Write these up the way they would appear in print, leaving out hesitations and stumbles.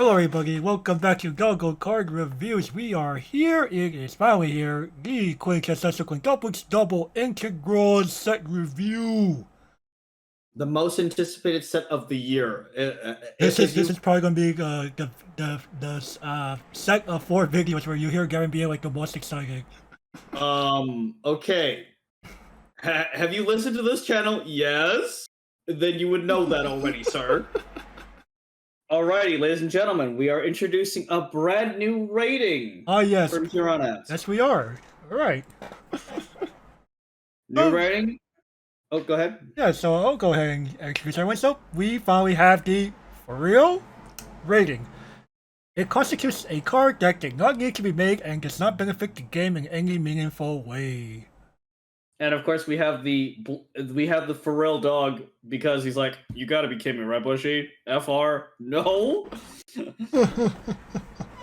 Hello everybody, welcome back to Goggle Card Reviews. We are here, it is finally here, the Quintessential Quintuplets Double Integral Set Review. The most anticipated set of the year. This is probably gonna be the set of 4 videos where you hear Gavin being like the most excited. Okay. Have you listened to this channel? Yes? Then you would know that already, sir. Alrighty, ladies and gentlemen, we are introducing a brand new rating. Yes. From here on out. Yes, we are. Alright. New rating? Oh, go ahead. Yeah, so I'll go ahead and introduce everyone. So, we finally have the For Real rating. It constitutes a card that did not need to be made and does not benefit the game in any meaningful way. And of course, we have the for real dog because he's like, you gotta be kidding me, right, Bushy? FR? No.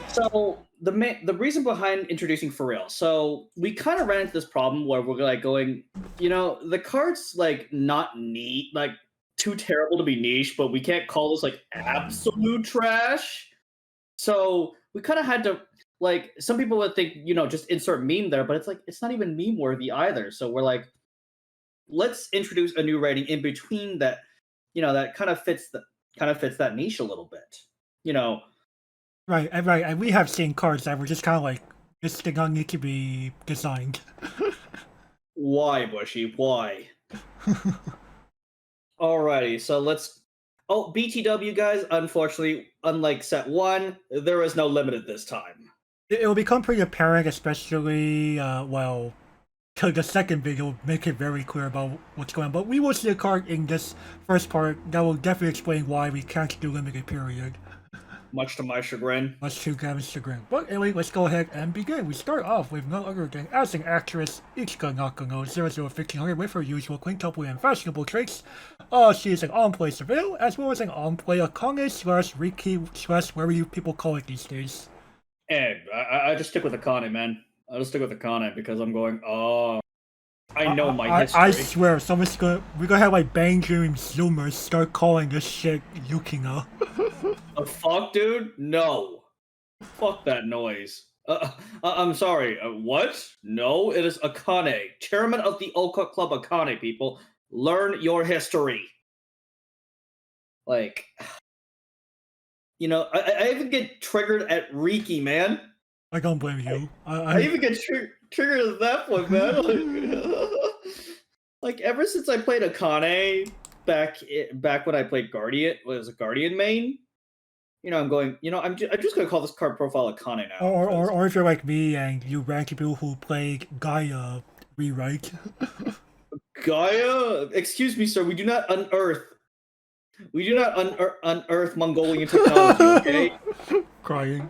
So the reason behind introducing for real. So we kind of ran into this problem where we're like going, the card's like not neat, like too terrible to be niche, but we can't call this like absolute trash. So we kind of had to, like, some people would think, just insert meme there, but it's like, it's not even meme worthy either. So we're like, let's introduce a new rating in between that, that kind of fits that niche a little bit, Right, and we have seen cards that were just kind of like, this did not need to be designed. Why, Bushy? Why? Alrighty, so let's... Oh, BTW, guys, unfortunately, unlike set 1, there is no limit at this time. It will become pretty apparent, especially, to the second video, will make it very clear about what's going on. But we will see a card in this first part that will definitely explain why we can't do limited period. Much to my chagrin. Much to Gavin's chagrin. But anyway, let's go ahead and begin. We start off with no other than as an actress, Ichika Nakano, 001,500 with her usual quintuple and fashionable traits. She is an on-play surveil, as well as an on-play Akane / Riki / whatever you people call it these days. Hey, I just stick with Akane, man. I'll just stick with Akane because I'm going, oh... I know my history. I swear, we're gonna have like Bang Dream Zoomers start calling this shit Yukina. The fuck, dude? No. Fuck that noise. I'm sorry. What? No, it is Akane, chairman of the Oka Club Akane, people. Learn your history. Like, I even get triggered at Riki, man. I don't blame you. I even get triggered at that point, man. Like, ever since I played Akane back when I played Guardian, was a Guardian main. I'm going. I'm just gonna call this card profile Akane now. Or if you're like me and you rank people who played Gaia rewrite. Gaia? Excuse me, sir. We do not unearth. We do not unearth Mongolian technology. Okay. Crying.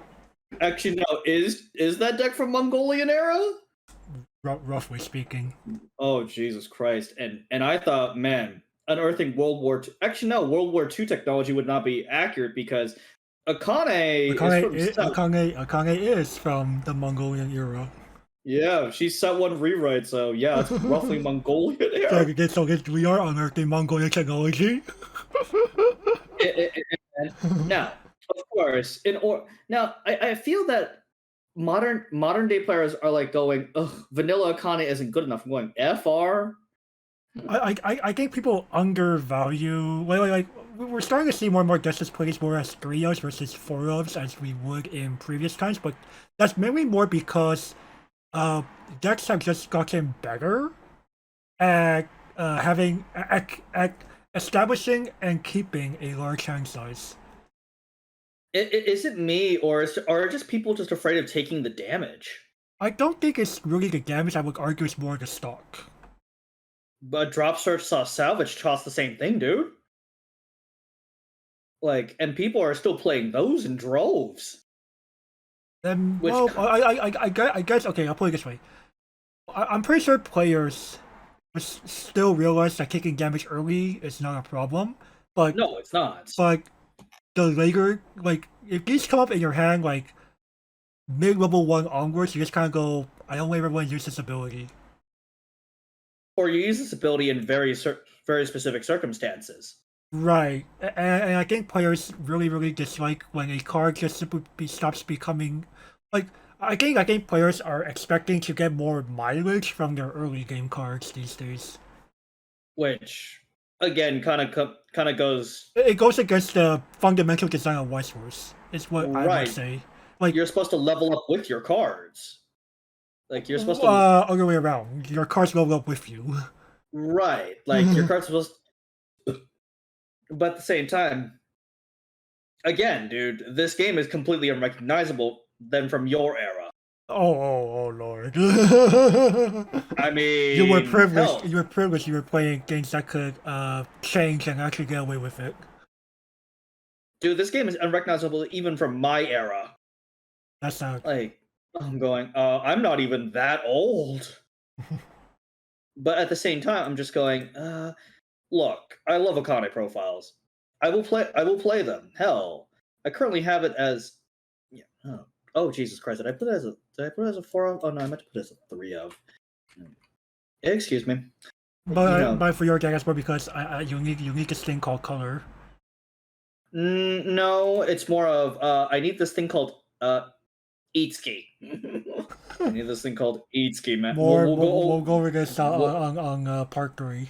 Actually, no. Is that deck from Mongolian era? Roughly speaking. Oh, Jesus Christ! And I thought, man, unearthing World War II. Actually, no. World War II technology would not be accurate because Akane is from the Mongolian era. Yeah, she's set 1 rewrite, so yeah, it's roughly Mongolian era. So we are unearthing Mongolian technology. Now, of course, I feel that modern day players are like going, ugh, vanilla Akane isn't good enough. I'm going, FR? I think people undervalue, like we're starting to see more and more Justice plays more as 3-ofs versus 4-ofs as we would in previous times, but that's mainly more because decks have just gotten better at establishing and keeping a large hand size. Is it me, or are just people just afraid of taking the damage? I don't think it's really the damage. I would argue it's more the stock. But Drop Search saw Salvage cost the same thing, dude. Like, and people are still playing those in droves. Well, I guess, okay, I'll put it this way. I'm pretty sure players still realize that taking damage early is not a problem, but... No, it's not. But the later, like, if these come up in your hand, like, mid-level 1 onwards, you just kind of go, I don't ever want to use this ability. Or you use this ability in very specific circumstances. Right, and I think players really dislike when a card just simply stops becoming like. I think players are expecting to get more mileage from their early game cards these days. Which again kind of goes It goes against the fundamental design of Weiss Schwarz, is what I would right. say. Like, You're supposed to level up with your cards. Like you're supposed to other way around. Your cards level up with you. right. Like your cards supposed, but at the same time, again, dude, this game is completely unrecognizable than from your era. Oh Lord. I You were mean, privileged. hell, You were privileged. You were playing games that could change and actually get away with it. dude, this game is unrecognizable even from my era. That's not. Like, I'm going, I'm not even that old. But at the same time, I'm just going, look, I love Akane profiles. I will play them. Hell, I currently have it as yeah. Oh Jesus Christ! Did I put it as a 4 of? Oh no, I meant to put it as a 3 of. Excuse me. You know, But for your deck, that's more because you need this thing called color. no, it's more of I need this thing called Eatski. I need this thing called Eatski, man. We'll go over this on part 3.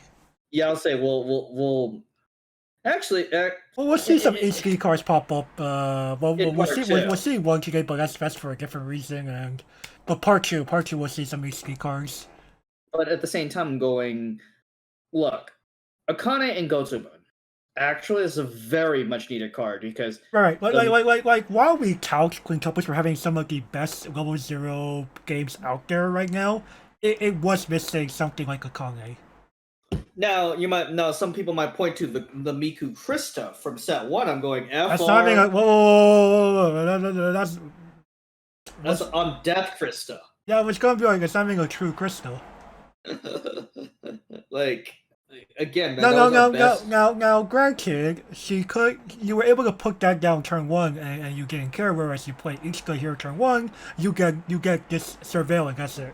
Yeah, I'll say we'll actually Well, we'll see some HD cards pop up. in part two. We'll see one today, but that's for a different reason. And but part two, we'll see some HD cards. But at the same time, I'm going, look, Akane and Gotsubun actually is a very much needed card because Right, the while we tout Quintuplets for having some of the best level 0 games out there right now, it was missing something like Akane. now some people might point to the Miku Krista from set one. I'm going FR. That's not being a whoa, That's on Death Krista. yeah, it's gonna be like it's not being a true crystal. Like again, man, Now, granted, you were able to put that down turn 1 and you didn't care, whereas you play Ichika here turn 1, you get this surveilling, that's it.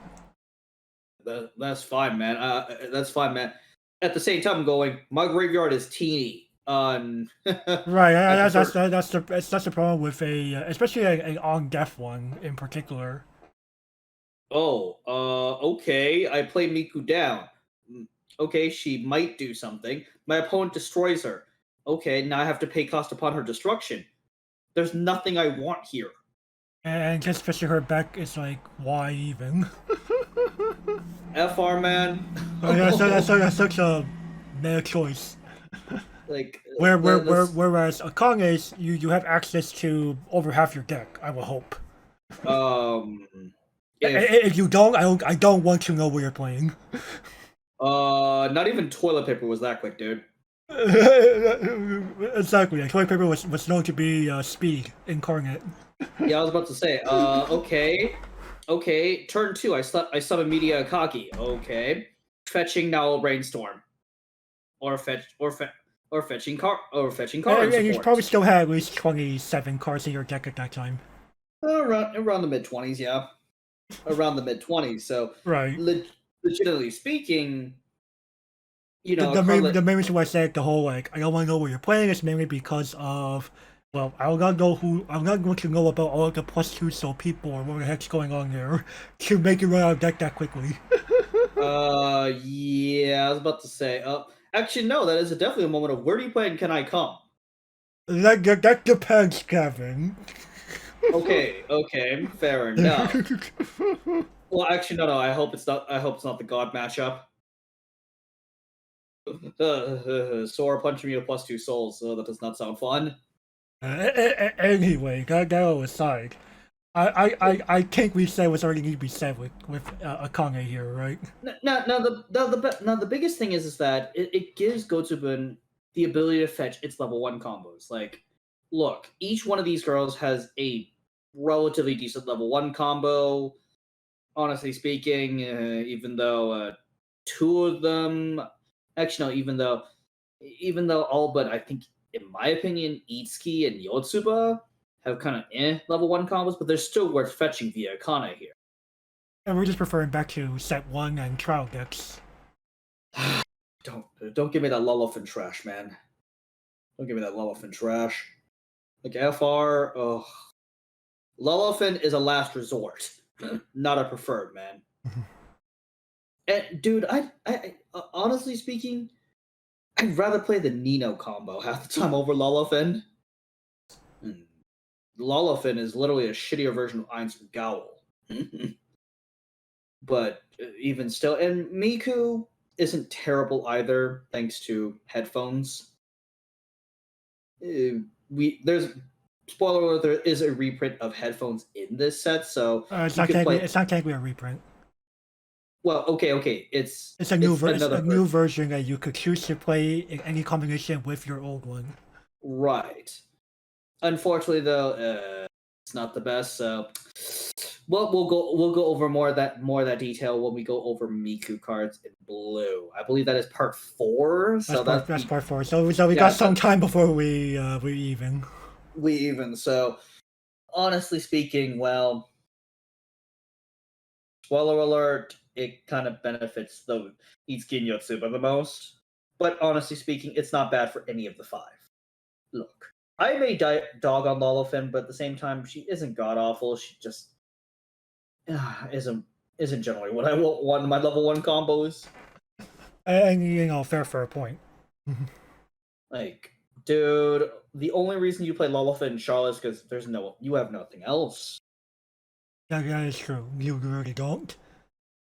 That's fine, man. That's fine, man. At the same time, I'm going, my graveyard is teeny on Right, at the that's the problem with especially a on death one in particular. Oh, okay. I play Miku down. Okay, she might do something. My opponent destroys her. Okay, now I have to pay cost upon her destruction. There's nothing I want here. And just pushing her back is like, why even? FR man. That's such a meta choice. Like Whereas Akange's, you have access to over half your deck, I will hope. If you don't, I don't want to know what you're playing. Not even toilet paper was that quick, dude. Exactly. Toilet paper was known to be speed incarnate. Yeah, I was about to say. Okay. Turn 2. I summon Media Akagi. Okay. Fetching now Brainstorm. Or fetching cards. And you probably still had at least 27 cards in your deck at that time. Around the mid 20s, yeah. Around the mid 20s. So right. Legitimately speaking, you know, the main reason why I said the whole like I don't want to know what you're playing is mainly because of I'm not going to know about all of the +2 soul people or what the heck's going on there to make it run out of deck that quickly. Yeah, I was about to say. Actually, no, that is definitely a moment of where do you play and can I come? That depends, Kevin. Okay, fair enough. Well, actually, no. I hope it's not. I hope it's not the God matchup. Sora punching me with +2 souls. That does not sound fun. Anyway, that all aside, I think we said what's already need to be said with Akane here, right? Now the biggest thing is that it gives Gotsubun the ability to fetch its level 1 combos. Like, look, each one of these girls has a relatively decent level 1 combo. Honestly speaking, even though 2 of them, actually no, even though all but I think, in my opinion, Itsuki and Yotsuba have kind of level 1 combos, but they're still worth fetching via Akane here. And we're just referring back to set 1 and trial decks. Don't give me that Lullifin trash, man. Don't give me that Lulafin trash. Like FR, oh, Lulafin is a last resort, not a preferred, man. And dude, I honestly speaking, I'd rather play the Nino combo half the time over Lulafin. Lulafin is literally a shittier version of Einstein Gowl. But even still, and Miku isn't terrible either, thanks to headphones. There's spoiler alert, there is a reprint of headphones in this set, so It's you not can technically play. it's not technically a reprint. Well, okay, it's It's a new another new version that you could choose to play in any combination with your old one. right. Unfortunately, though, it's not the best. So, well, we'll go over more of that detail when we go over Miku cards in blue. I believe that is part 4. So That's part 4. So we got some time before we even. We even. So, honestly speaking, well, spoiler alert, it kind of benefits the Itsuki Yotsuba the most. But honestly speaking, it's not bad for any of the 5. Look, I may dog on Lulafin, but at the same time, she isn't god awful. She just isn't generally what I want my level 1 combos. And fair point. Like, dude, the only reason you play Lulafin and Charlotte is because you have nothing else. That is true. You really don't.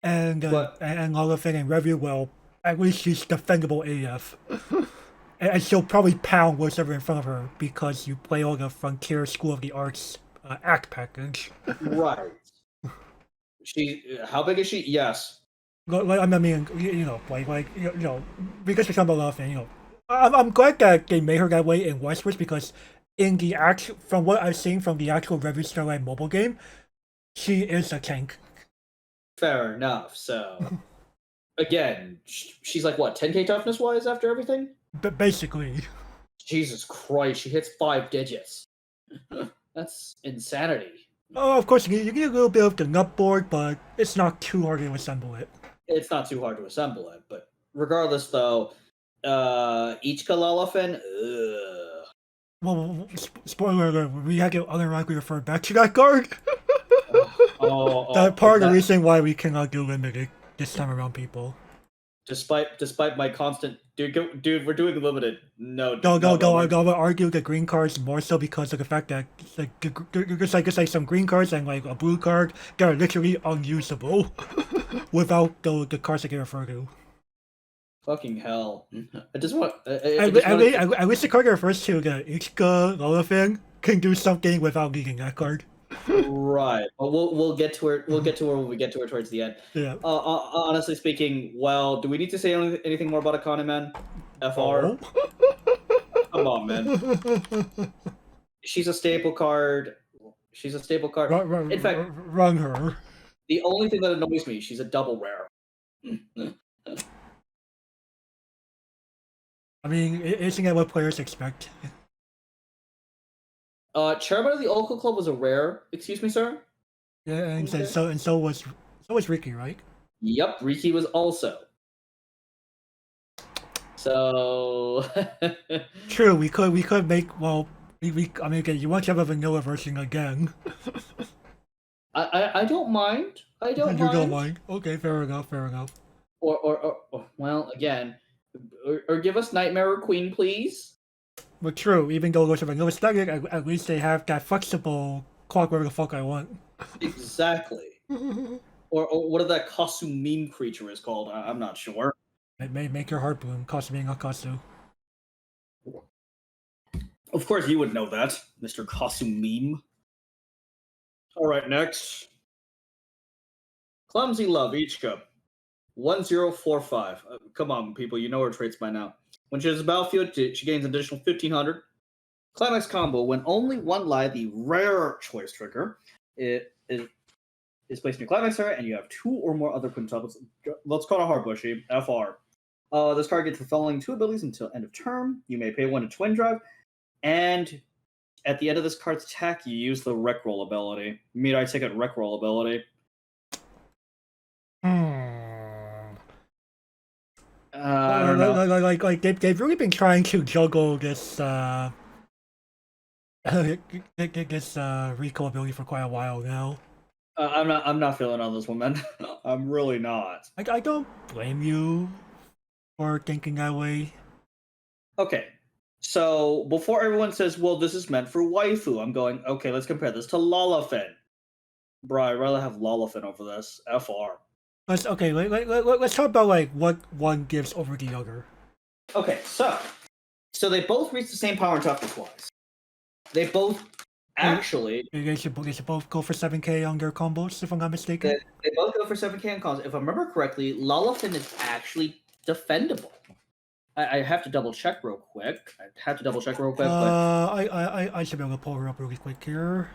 And Lulafin and Review, well, at least she's defendable AF. And she'll probably pound whatever in front of her because you play all the Frontier School of the Arts act package. Right. How big is she? Yes. I mean, because we're talking about Lulafin, I'm glad that they made her that way in Weiss Schwarz because in the from what I've seen from the actual Review Starlight mobile game, she is a tank. Fair enough. So, again, she's like what 10k toughness wise after everything. But basically, Jesus Christ, she hits 5 digits. That's insanity. Oh, of course, you get a little bit of the nut board, but it's not too hard to assemble it. It's not too hard to assemble it, but regardless, though, Ichika Lulafin, Well, spoiler alert, we had to unironically refer back to that card. That part of the reason why we cannot do limited this time around, people. Despite my constant dude, we're doing limited. No, I would argue the green cards more so because of the fact that there's like some green cards and like a blue card that are literally unusable without the cards that get referred to. Fucking hell! I just want. At least the card that refers to the Ichika Lulafin can do something without needing that card. Right, but we'll get to her. We'll get to her when we get to her towards the end. Yeah. Honestly speaking, well, do we need to say anything more about Akane, man? FR. Oh. Come on, man. She's a staple card. She's a staple card. In fact, run her. The only thing that annoys me, she's a double rare. I mean, isn't that what players expect? Chairman of the Oracle Club was a rare. Excuse me, sir. Yeah, and okay. so was Ricky, right? Yep, Ricky was also. So true. We could make I mean, again, you want to have a vanilla version again. I don't mind. You don't mind. Okay, fair enough. Or well, again, or give us Nightmare Queen, please. But true, even though it goes to vanilla static, at least they have that flexible clock whatever the fuck I want. Exactly. or what that Kasu meme creature is called? I'm not sure. It may make your heart bloom, Kasu being a Kasu. Of course you would know that, Mr. Kasu meme. Alright, next. Clumsy Love, Ichika. 1045. Come on, people, you know her traits by now. When she enters the battlefield, she gains an additional 1500. Climax combo, when only one live, the rare choice trigger, it is placed in your climax area, and you have 2 or more other quintuplets. Let's call it Hardbushy, FR. This card gets the following 2 abilities until end of turn. You may pay 1 to Twin Drive, and at the end of this card's attack, you use the Rickroll ability. Mirai Ticket Rickroll ability. they've really been trying to juggle this this recall ability for quite a while now. I'm not feeling on this one, man. I'm really not. I don't blame you for thinking that way. Okay, so before everyone says, "Well, this is meant for waifu," I'm going, "Okay, let's compare this to Lalafin." Bro, I'd rather have Lalafin over this. FR. Let's let's talk about like what one gives over the other. Okay, so they both reach the same power and toughness wise. They both actually They should both go for 7K on their combos, if I'm not mistaken. they both go for 7K on combos. If I remember correctly, Lalafin is actually defendable. I have to double check real quick. But I should be able to pull her up really quick here.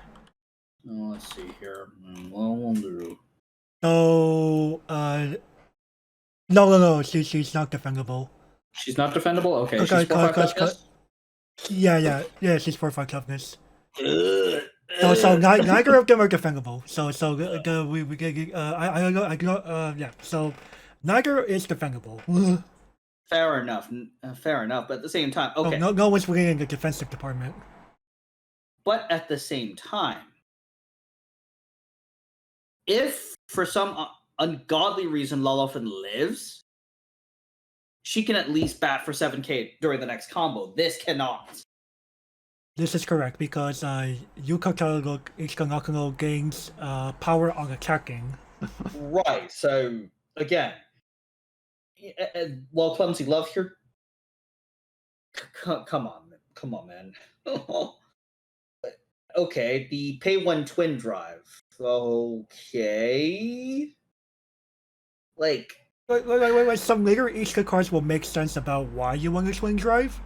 let's see here. We'll do. So, no, she's not defendable. She's not defendable. Okay, Okay, she's 4/5 toughness. Yeah, she's 4/5 toughness. So neither of them are defendable. So yeah. So neither is defendable. Fair enough. Fair enough. But at the same time, okay. No one's winning in the defensive department. But at the same time, if for some ungodly reason Lalafin lives, she can at least bat for 7K during the next combo. This cannot. This is correct because Yukata Nakano gains power on attacking. Right. So again, while Clumsy Love here, come on, man. Okay, the pay one twin drive. Okay, like some later Ishika cards will make sense about why you want to swing drive.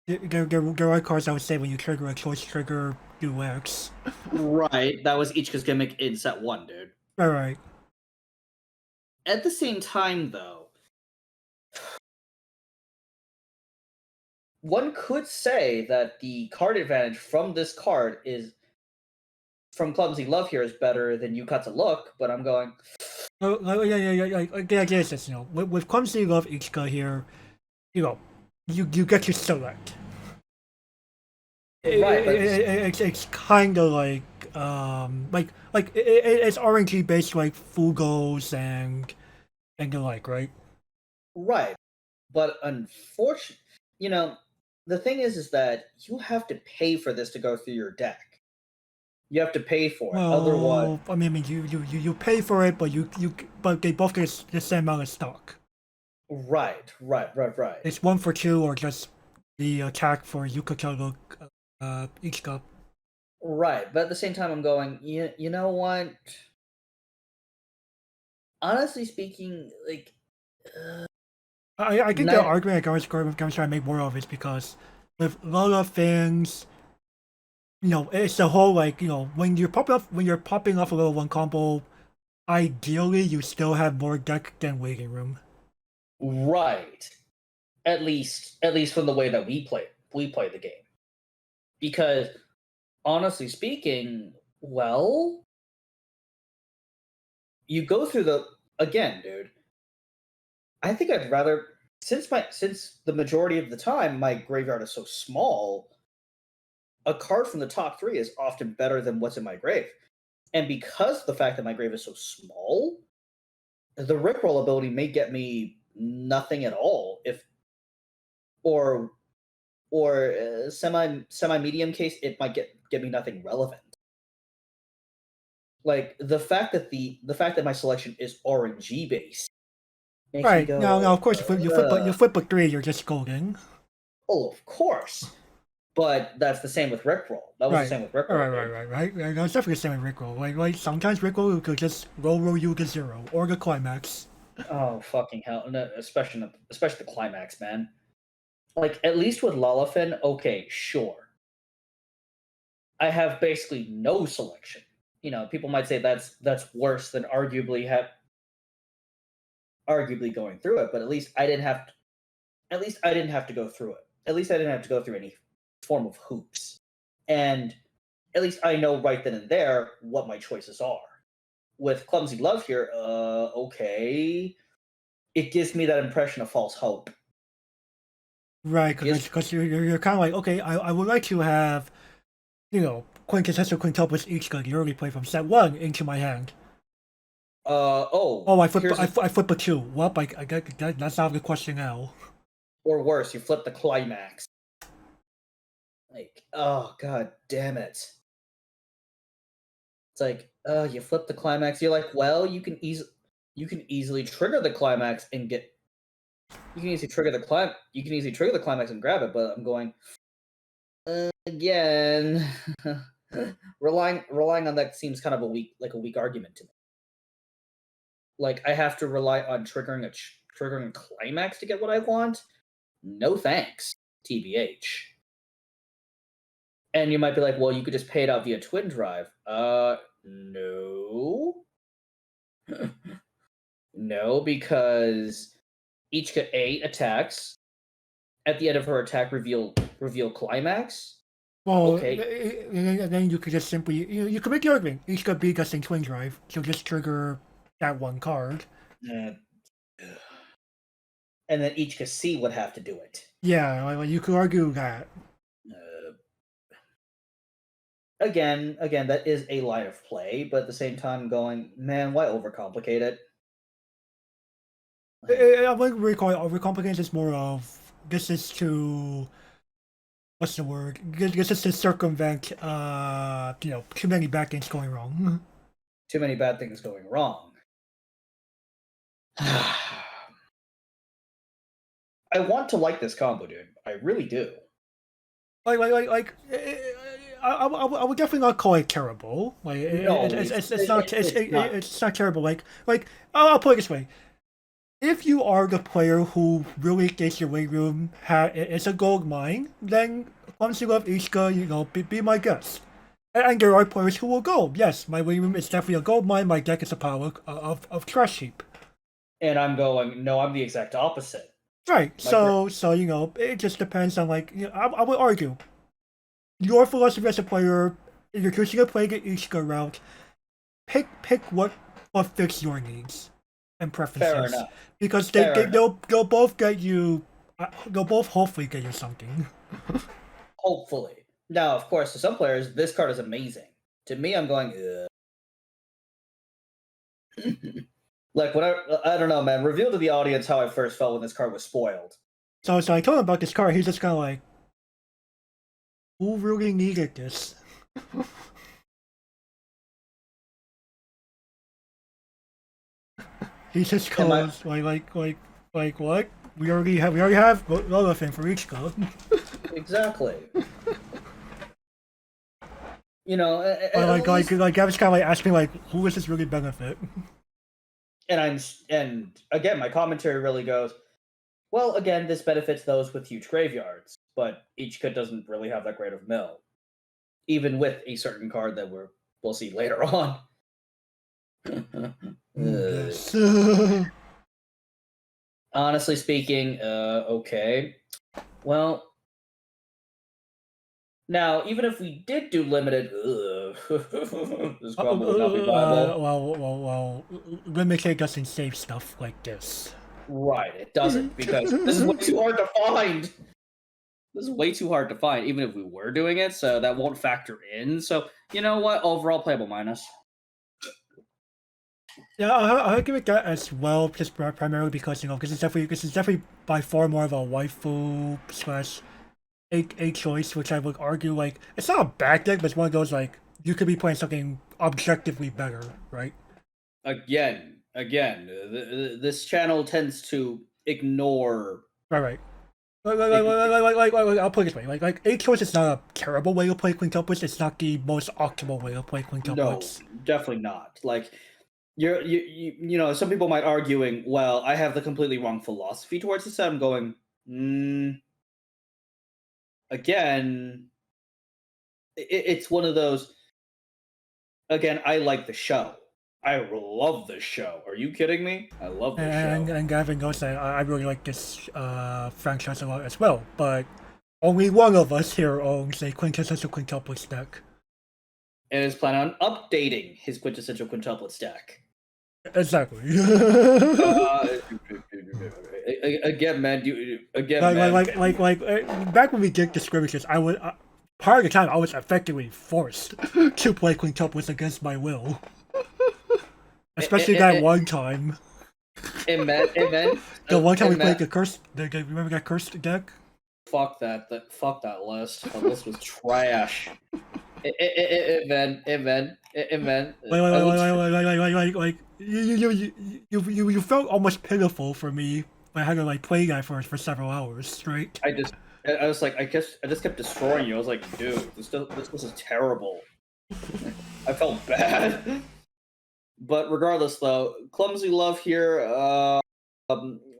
There are cards I would say when you trigger a choice trigger, do X. Right, that was Ichika's gimmick in set 1, dude. Right. At the same time, though, one could say that the card advantage from this card is from Clumsy Love here is better than Yukata Look, but I'm going. Yeah. Yes, you know, with Clumsy Love Ichika here, you know, you get to select. Right, it's kind of like it's RNG based like Fugos and the like, right? Right, but unfortunately, you know, the thing is that you have to pay for this to go through your deck. You have to pay for it, otherwise. I mean, you pay for it, but they both get the same amount of stock. Right. It's 1 for 2, or just the attack for Yukata each cup. Right, but at the same time, I'm going. You know what? Honestly speaking, like. I think the argument I was trying to make more of is because with a lot of things, you know, it's the whole like, you know, when you're popping off a level 1 combo, ideally you still have more deck than waiting room. Right. At least from the way that we play the game. Because honestly speaking, well, you go through dude. I think I'd rather since the majority of the time my graveyard is so small, a card from the top 3 is often better than what's in my grave. And because of the fact that my grave is so small, the Rickroll ability may get me nothing at all, or semi medium case, it might get me nothing relevant. Like the fact that my selection is RNG based. Right. Now, of course, you flip a 3, you're just golden. Oh, of course. But that's the same with Rickroll. That was the same with Rickroll. Right. That's definitely the same with Rickroll. Like sometimes Rickroll could just roll you to 0 or the Climax. Oh fucking hell! No, especially the Climax, man. Like at least with Lalafin, okay, sure. I have basically no selection. You know, people might say that's worse than arguably going through it, but at least I didn't have to go through it. At least I didn't have to go through any form of hoops. And at least I know right then and there what my choices are. With Clumsy Love here, okay. it gives me that impression of false hope. Right, Yes. because you're kind of like, okay, I would like to have, quintessential quintuplets each good early play from set 1 into my hand. Oh, I flip a 2. Well, I get that's out of the question now. Or worse, you flip the climax. Like, oh god damn it. It's like, you flip the climax. You're like, well, you can easily trigger the climax and get. You can easily trigger the climax and grab it. But I'm going again. relying on that seems kind of a weak argument to me. Like I have to rely on triggering a climax to get what I want. No thanks, tbh. And you might be like, well, you could just pay it out via twin drive. No. No, because Ichika A attacks. At the end of her attack, reveal climax. Well, Okay. and then you could just simply you could make the argument. Each could be just in twin drive, so just trigger that one card. And then Ichika C would have to do it. Yeah, you could argue that. Again, that is a line of play, but at the same time, going, man, why overcomplicate it? I wouldn't really call it overcomplicated. It's more of this is to what's the word? This is to circumvent too many bad things going wrong. Too many bad things going wrong. I want to like this combo, dude. I really do. I would definitely not call it terrible. Like No, it's not terrible. Like I'll put it this way: if you are the player who really thinks your weight room is a gold mine, then once you love Ishka, be my guest. And there are players who will go, yes, my weight room is definitely a gold mine. My deck is a pile of trash heap. And I'm going, no, I'm the exact opposite. Right. So it just depends on I would argue your philosophy as a player. If you're choosing to play the Ishka route, pick what fits your needs and preferences. Fair enough. Because they'll both get you. They'll both hopefully get you something. Hopefully. Now, of course, to some players, this card is amazing. To me, I'm going. Like I don't know, man. Reveal to the audience how I first felt when this card was spoiled. So I told him about this card. He's just kind of like, who really needed this? He just goes like what? We already have relevant for each code. Exactly. Like I was kind of asking who does this really benefit? And again, my commentary really goes, well, again, this benefits those with huge graveyards, but each kit doesn't really have that great of mill, even with a certain card that we'll see later on. Yes. Honestly speaking, okay. Well, now even if we did do limited, this combo would not be viable. Well, limited doesn't save stuff like this. Right, it doesn't, because this is way too hard to find. This is way too hard to find, even if we were doing it, so that won't factor in. So, you know what? Overall playable minus. Yeah, I'll give it that as well, just primarily because this is definitely by far more of a waifu / a choice, which I would argue it's not a bad deck, but it's one of those you could be playing something objectively better, right? Again, this channel tends to ignore. Right. I'll put it this way: a choice is not a terrible way to play quintuplets. It's not the most optimal way to play quintuplets. No, definitely not. Some people might arguing, well, I have the completely wrong philosophy towards this. I'm going, again, it's one of those. Again, I like the show. I love this show. Are you kidding me? I love this show. And Gavin knows that I really like this franchise a lot as well. But only one of us here owns a Quintessential Quintuplets deck. And is planning on updating his Quintessential Quintuplets deck. Exactly. Again, man. Back when we did the scrimmages, I would part of the time I was effectively forced to play quintuplets against my will. Especially that one time. Amen. The one time we played the cursed. Remember that cursed deck? Fuck that. Fuck that list. That list was trash. Amen. Like you felt almost pitiful for me when I had to like play that for several hours straight. I was like, I just kept destroying you. I was like, dude, this is terrible. I felt bad. But regardless, though, clumsy love here.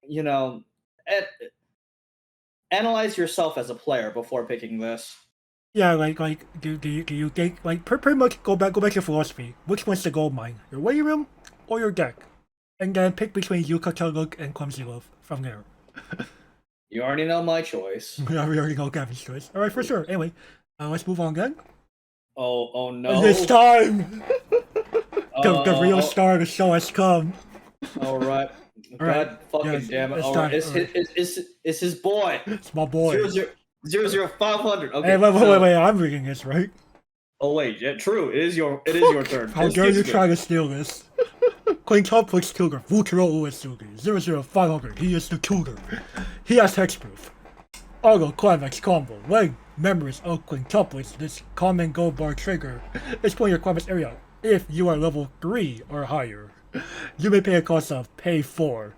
You know, analyze yourself as a player before picking this. Yeah, do you think like pretty much go back to philosophy? Which one's the gold mine? Your waiting room or your deck? And then pick between Yucata Look and Clumsy Love from there. You already know my choice. Yeah, we already know Gavin's choice. All right, for sure. Anyway, let's move on then. Oh no! This time, the real star of the show has come. All right. All right. God fucking damn it! It's All right, it's his boy. It's my boy. 00500. Okay. Hey, wait! I'm reading this, right? Oh wait, yeah, true. It is your turn. How dare you try to steal this? Quintuplets tutor, Futuro Uesugi, 00500. He is the tutor. He has hexproof. Auto Climax combo. When members of quintuplets, this common gold bar trigger is put in your Climax area if you are level 3 or higher. You may pay a cost of pay 4.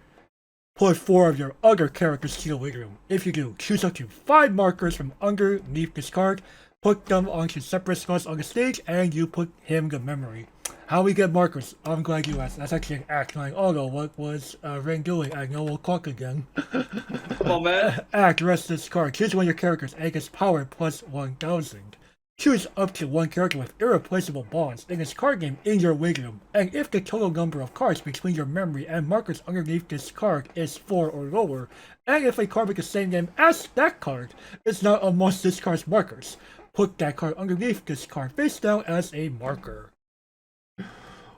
Put 4 of your other characters to your waiting room. If you do, choose up to 5 markers from underneath this card, put them onto separate slots on the stage, and you put him the memory. How we get markers? I'm glad you asked. That's actually an act. Like, although what was Ren doing? I know we'll clock again. Come on, man. Act, rest this card. Choose one of your characters and gets power plus 1000. Choose up to one character with irreplaceable bonds in this card game in your waiting room. And if the total number of cards between your memory and markers underneath this card is 4 or lower, and if a card with the same name as that card is not amongst this card's markers, put that card underneath this card face down as a marker.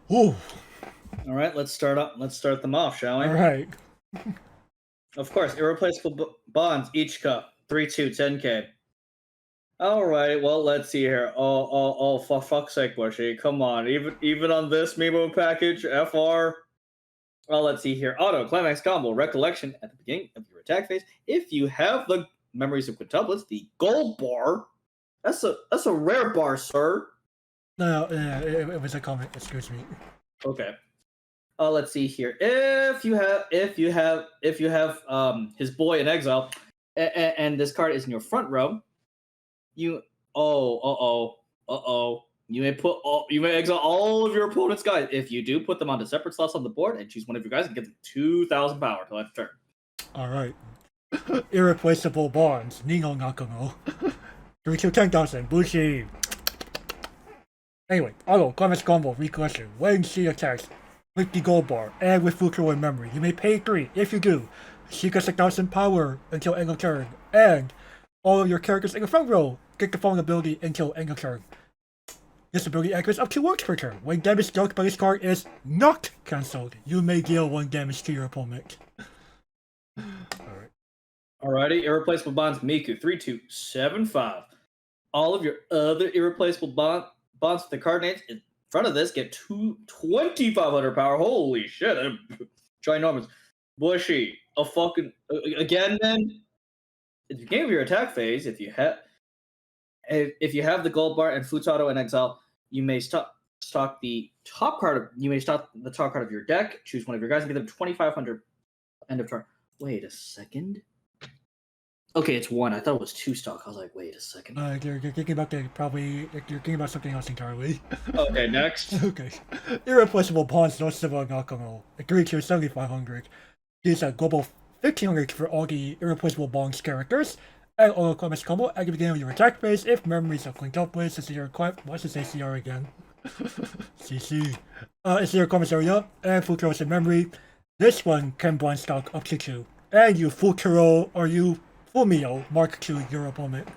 Ooh. All right, let's start them off, shall we? All right. Of course, irreplaceable bonds, each cup, 3/2, 10k. All right, well, let's see here. Oh, for fuck's sake, Bushy, come on. Even on this Memo package, FR. Well, let's see here. Auto Climax combo, recollection at the beginning of your attack phase. If you have the memories of quintuplets, the gold bar. That's a rare bar, sir. No, it was a comment. Excuse me. Okay. Let's see here. If you have his boy in exile, and this card is in your front row, you you may exile all of your opponent's guys. If you do, put them onto separate slots on the board and choose one of your guys and get them 2,000 power till end of turn. All right. Irreplaceable bonds. Nino Nakano. 3/2, 10,000. Bushi. Anyway, auto Climax combo recollection. When she attacks with the gold bar and with Futuro in memory, you may pay 3. If you do, she gets 1,000 power until end of turn, and all of your characters in the front row get the following ability until end of turn. This ability activates up to once per turn. When damage dealt by this card is not cancelled, you may deal 1 damage to your opponent. Alright. Alrighty, irreplaceable bonds Miku 3/2, 7/5. All of your other irreplaceable bonds with the card names in front of this get 2,500 power. Holy shit, ginormous. Bushy, a fucking again, man. At the beginning of your attack phase, if you have the gold bar and Futaro in exile, you may stock the top card of your deck. Choose one of your guys and give them 2,500 end of turn. Wait a second. Okay, it's 1. I thought it was 2 stock. I was like, wait a second. You're thinking about you're thinking about something else entirely. Okay, next. Okay. Irreplaceable bonds, no civil Nakano. 3/2, 7,500. Use a global 1,500 for all the irreplaceable bonds characters. And auto Climax combo at the beginning of your attack phase if memories of quintuplets is your what's this ACR again? CC. It's your Climax area and Futuro is in memory. This one can blind stock up to 2. And you Futuro or you Fumio mark 2 your opponent.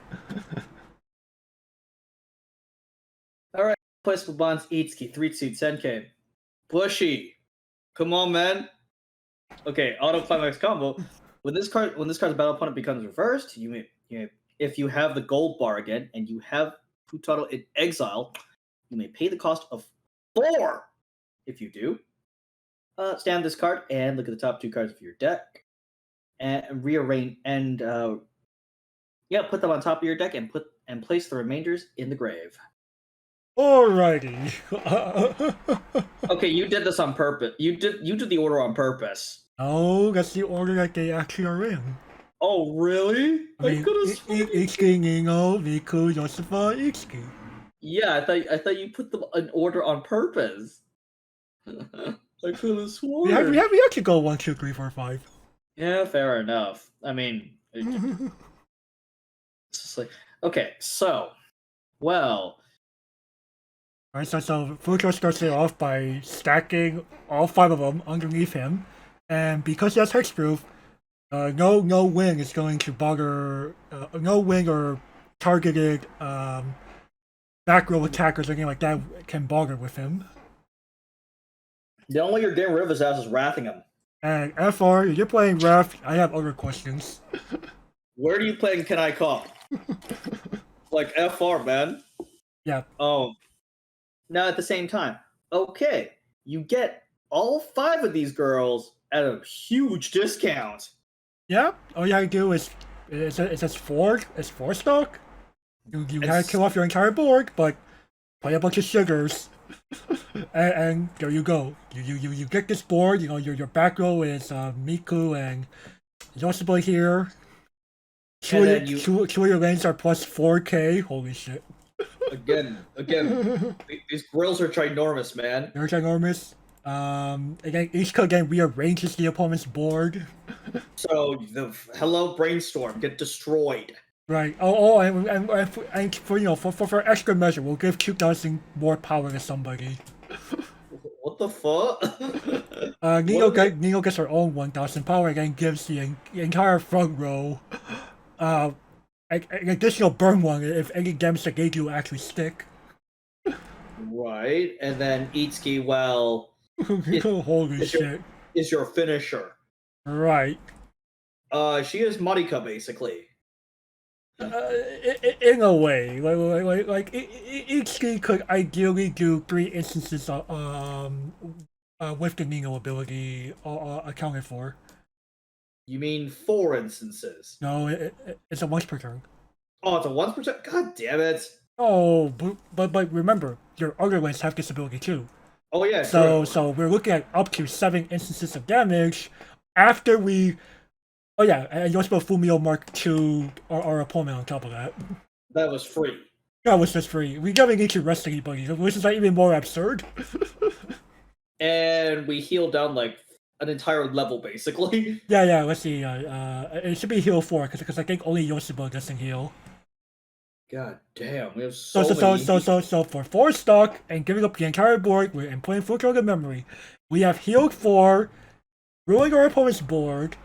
Alright, irreplaceable bonds Itsuki 3/2, 10k. Bushy. Come on, man. Okay, auto Climax combo. when this card's battle opponent becomes reversed, if you have the gold bar again and you have Futaro in exile, you may pay the cost of 4. If you do, stand this card and look at the top 2 cards of your deck and rearrange and put them on top of your deck and place the remainders in the grave. Alrighty. Okay, you did this on purpose. You did the order on purpose. Oh, that's the order that they actually are in. Oh, really? I mean, Itsuki, Ningo, Miku, Yosufa, Itsuki. Yeah, I thought you put them in order on purpose. I could have sworn. We have to go 1, 2, 3, 4, 5. Yeah, fair enough. I mean, it's just like, okay, so, well. Alright, so Futaro starts it off by stacking all 5 of them underneath him, and because he has hexproof, no wing is going to bother. No wing or targeted back row attackers or anything like that can bother with him. The only way you're getting rid of his ass is wrathing him. And FR, you're playing Wrath. I have other questions. Where do you play in Can I Call? Like FR, man. Yeah. Oh. Now at the same time, okay, you get all 5 of these girls at a huge discount. Yeah. All you have to do is it's 4 stock. You gotta kill off your entire board, but play a bunch of sugars. and there you go. You get this board. You know your back row is Miku and Yosuba here. Two of your lanes are plus 4k. Holy shit! Again, these grills are ginormous, man. They're ginormous. Again, each card again rearranges the opponent's board. So the hello brainstorm get destroyed. Right. And for extra measure, we'll give 2,000 more power to somebody. What the fuck? Nino gets her own 1,000 power and gives the entire front row an additional burn 1 if any damage that they do actually stick. Right, and then Itsuki, well, holy shit, is your finisher. Right. She is Marika basically. In a way, like Itsuki could ideally do 3 instances with the Nino ability accounted for. You mean 4 instances? No, it's a once per turn. Oh, it's a once per turn? God damn it! Oh, but remember, your other lanes have this ability too. Oh yeah. So we're looking at up to 7 instances of damage after we. Oh yeah, and you're supposed to Fumio Mark II our opponent on top of that. That was free. That was just free. We never need to rest anybody, which is like even more absurd. And we heal down like an entire level, basically. Yeah. Let's see. It should be heal 4 because I think only Yosuba doesn't heal. God damn, we have so many. So for 4 stock and giving up the entire board and playing Futaro in memory, we have healed 4, ruining our opponent's board.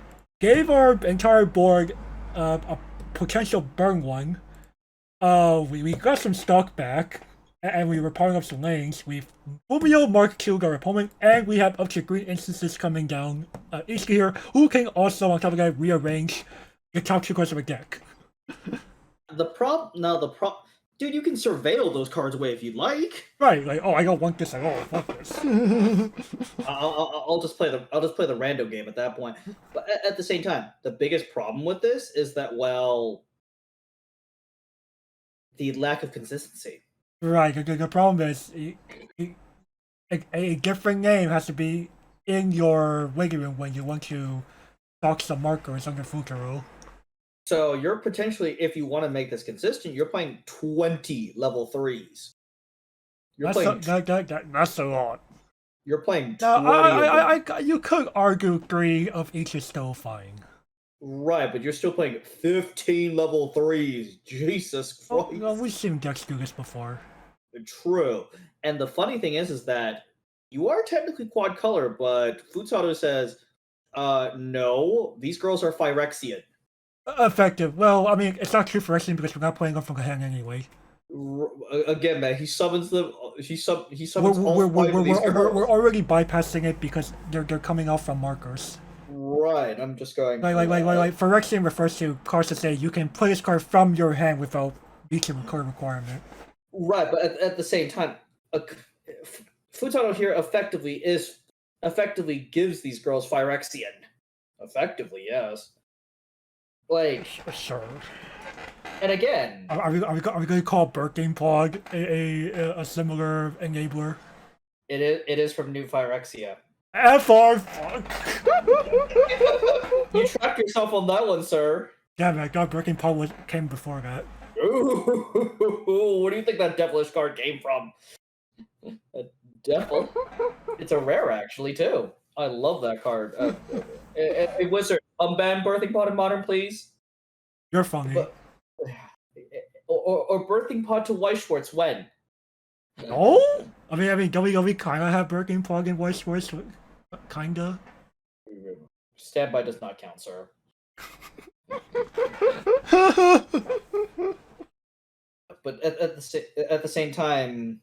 Gave our entire board a potential burn 1. We got some stock back, and we were powering up some lanes. We've Fumio Mark II our opponent, and we have up to 3 instances coming down each here, who can also, on top of that, rearrange the top 2 cards of a deck. Dude, you can surveil those cards away if you like. Right, like, I don't want this at all. Fuck this. I'll just play the rando game at that point. But at the same time, the biggest problem with this is that, well, the lack of consistency. Right. The problem is a different name has to be in your waiting room when you want to stock some markers under Futaro. So you're potentially, if you want to make this consistent, you're playing 20 level 3s. That's a lot. You're playing 20. You could argue 3 of each is still fine. Right, but you're still playing 15 level 3s. Jesus Christ. Oh, we've seen decks do this before. True. And the funny thing is that you are technically quad color, but Futaro says, no, these girls are Phyrexian. Effective. Well, I mean, it's not true for wrestling because we're not playing them from the hand anyway. Again, man, he summons them. He summons all 5 of these girls. We're already bypassing it because they're coming out from markers. Right, I'm just going. Like Phyrexian refers to cards that say you can play this card from your hand without meeting the card requirement. Right, but at the same time, Futaro here effectively gives these girls Phyrexian. Effectively, yes. Like, Sure. and again, Are we going to call Birthing Pod a similar enabler? it is from New Phyrexia. FR fuck. You trapped yourself on that one, sir. Yeah, man, God, Birthing Pod came before that. Ooh, where do you think that devilish card came from? A devil? It's a rare, actually, too. I love that card. A wizard, unban Birthing Pod in Modern, please. You're funny. But, or Birthing Pod to Weiss Schwarz when? No? I mean, WWE kind of have Birthing Pod in Weiss Schwarz, kinda. Standby does not count, sir. But at the same time,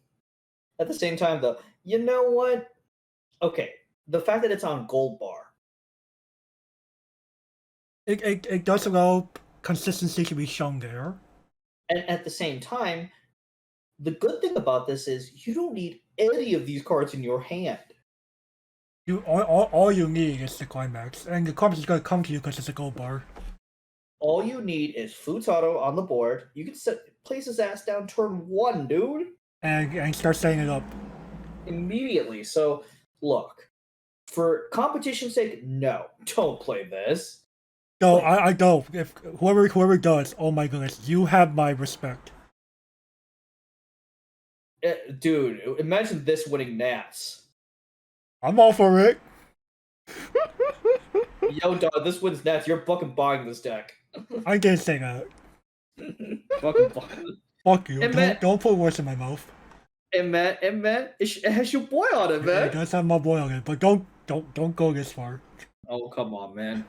though, you know what? Okay, the fact that it's on Gold Bar. It does allow consistency to be shown there. And at the same time, the good thing about this is you don't need any of these cards in your hand. All you need is the Climax, and the Climax is going to come to you because it's a Gold Bar. All you need is Futaro on the board. You can place his ass down turn 1, dude. And start setting it up. Immediately. So, look. For competition's sake, no. Don't play this. No, I don't. If whoever does, oh my goodness, you have my respect. Dude, imagine this winning Nats. I'm all for it. Yo, dog, this wins Nats. You're fucking buying this deck. I didn't say that. Fucking buying. Fuck you. Don't put words in my mouth. And man, it has your boy on it, man. It does have my boy on it, but don't go this far. Oh, come on, man.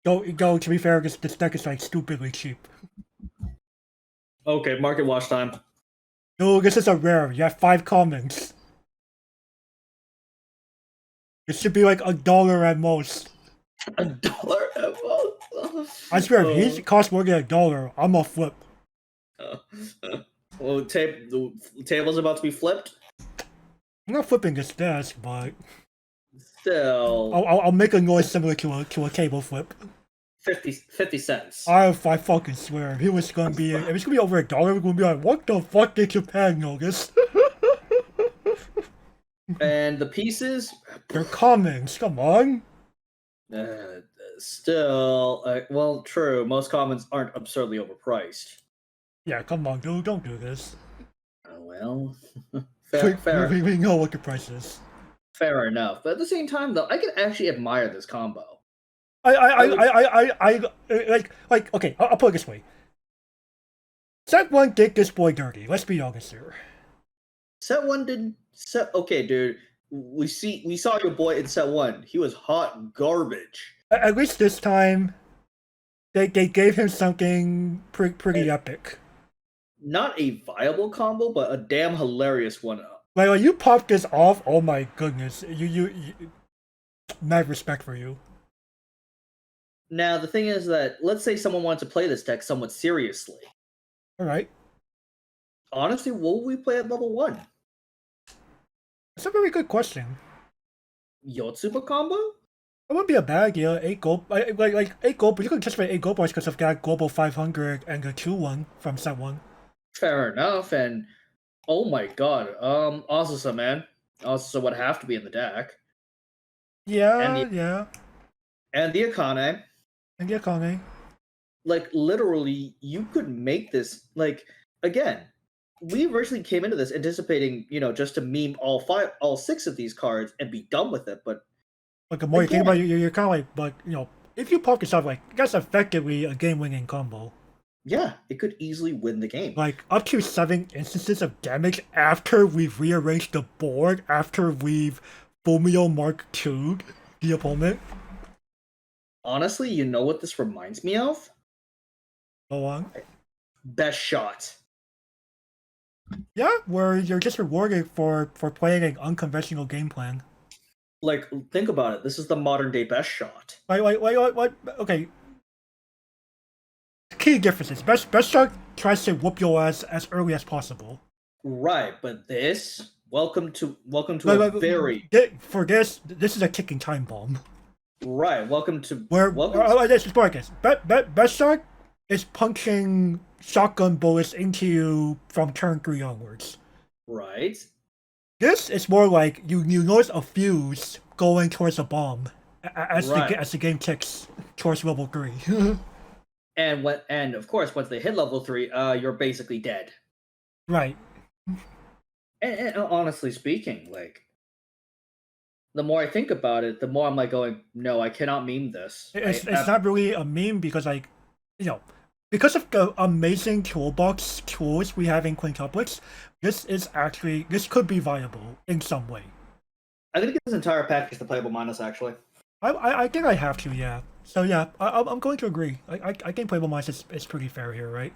Go. To be fair, this deck is like stupidly cheap. Okay, market watch time. No, this is a rare. You have 5 commons. It should be like $1 at most. $1 at most? I swear, if he costs more than $1, I'm a flip. Well, the table's about to be flipped. I'm not flipping this desk, but still, I'll make a noise similar to a table flip. 50 cents. I fucking swear, if it's gonna be over $1, we're gonna be like, what the fuck did Japan know this? And the pieces, they're commons. Come on. Still, well, true. Most commons aren't absurdly overpriced. Yeah, come on, dude. Don't do this. Well, fair. We know what the price is. Fair enough. But at the same time, though, I can actually admire this combo. I like. Okay, I'll put it this way. Set 1 did this boy dirty. Let's be honest here. Set 1 didn't. Okay, dude. We saw your boy in set 1. He was hot garbage. At least this time, they gave him something pretty epic. Not a viable combo, but a damn hilarious one. Like when you pop this off, oh my goodness, you mad respect for you. Now the thing is that let's say someone wants to play this deck somewhat seriously. All right. Honestly, what would we play at level 1? That's a very good question. Yotsuba combo? It wouldn't be a bad idea. 8 gold, like 8 gold, but you can anticipate 8 gold bars because I've got Global 500 and the 2-1 from set 1. Fair enough, and oh my god, Azusa, man. Azusa would have to be in the deck. Yeah, yeah. And the Akane. And the Akane. Like, literally, you could make this, like, again, we originally came into this anticipating, just to meme all 6 of these cards and be done with it, but like the more you think about it, you're kind of like, but, if you pop this off, like, that's effectively a game-winning combo. Yeah, it could easily win the game. Like, up to 7 instances of damage after we've rearranged the board, after we've Fumio Mark II'd the opponent. Honestly, you know what this reminds me of? Go on. Best Shot. Yeah, where you're just rewarded for playing an unconventional game plan. Like, think about it. This is the modern day best shot. Wait. Okay. Key differences. Best shot tries to whoop your ass as early as possible. Right, but this, welcome to very for this is a ticking time bomb. Right, welcome to this is Marcus. Best shot is punching shotgun bullets into you from turn 3 onwards. Right. This is more like you notice a fuse going towards a bomb as the game ticks towards level 3. and of course once they hit level 3, you're basically dead. Right. And honestly speaking, like, the more I think about it, the more I'm like going, no, I cannot meme this. It's not really a meme because, like, because of the amazing toolbox tools we have in Quintuplets, this could be viable in some way. I think this entire pack is the playable minus, actually. I think I have to, yeah. So yeah, I'm going to agree. I think playable minus is pretty fair here, right?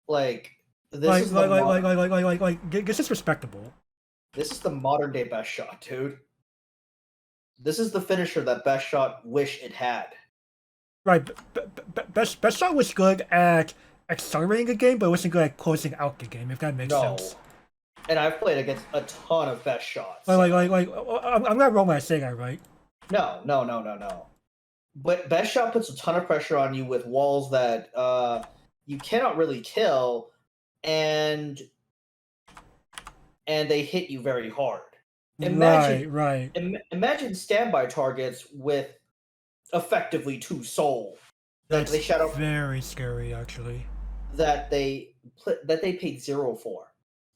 Like, this is respectable. This is the modern day best shot, dude. This is the finisher that best shot wish it had. Right, best shot was good at accelerating the game, but it wasn't good at closing out the game. If that makes sense. And I've played against a ton of best shots. I'm not wrong when I say that, right? No. But best shot puts a ton of pressure on you with walls that you cannot really kill, and they hit you very hard. Imagine standby targets with effectively 2 soul. That's very scary, actually. That they paid 0 for,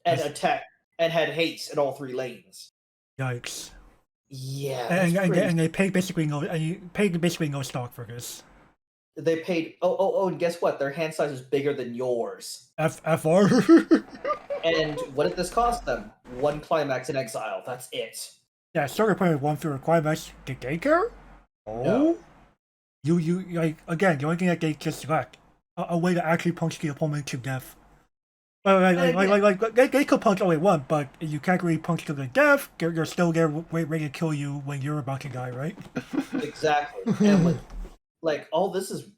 and attack and had haste in all 3 lanes. Yikes! Yeah, and they paid basically no stock for this. They paid and guess what? Their hand size is bigger than yours. FR. And what did this cost them? 1 Climax in Exile. That's it. Yeah, started playing with 1 through Climax. Did they care? Oh. No. You like, again, the only thing that they just lack a way to actually punch the opponent to death. They could punch only 1, but you can't really punch to the death. You're still there ready to kill you when you're about to die, right? Exactly. And all this is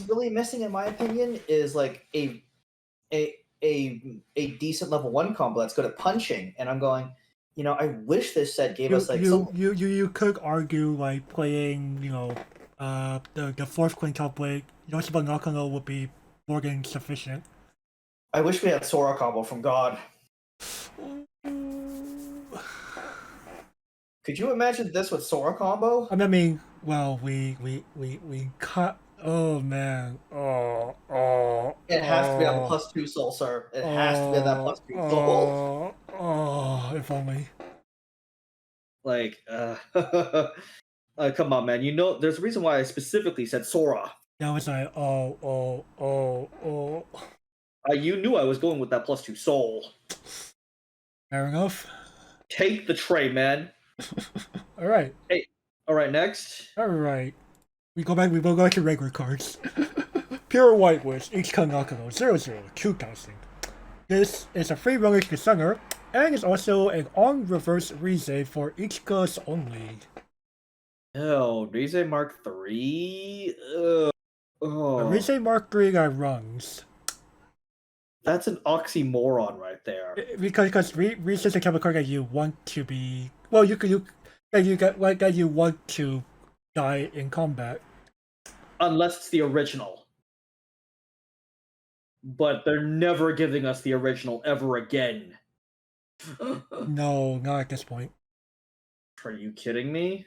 really missing, in my opinion, is like a decent level 1 combo that's good at punching. And I'm going, I wish this set gave us like you could argue like playing, the 4th quintuplet, about Nakano would be more than sufficient. I wish we had Sora combo from God. Could you imagine this with Sora combo? I mean, well, we cut. Oh man! It has to be on the +2 soul, sir. It has to be on that +2 soul. If only. Like, come on, man. There's a reason why I specifically said Sora. That was like, You knew I was going with that +2 soul. Fair enough. Take the tray, man. All right. Hey. All right. Next. All right. We go back to regular cards. Pure White Wish, Ichika Nakano, 00-2000. This is a free runner to the center, and is also an on-reverse Rize for Ichika's only. Oh, Rize Mark III? Rize Mark III got rungs. That's an oxymoron right there. Because Rize is a type of card that you want to be... Well, that you want to die in combat. Unless it's the original. But they're never giving us the original ever again. No, not at this point. Are you kidding me?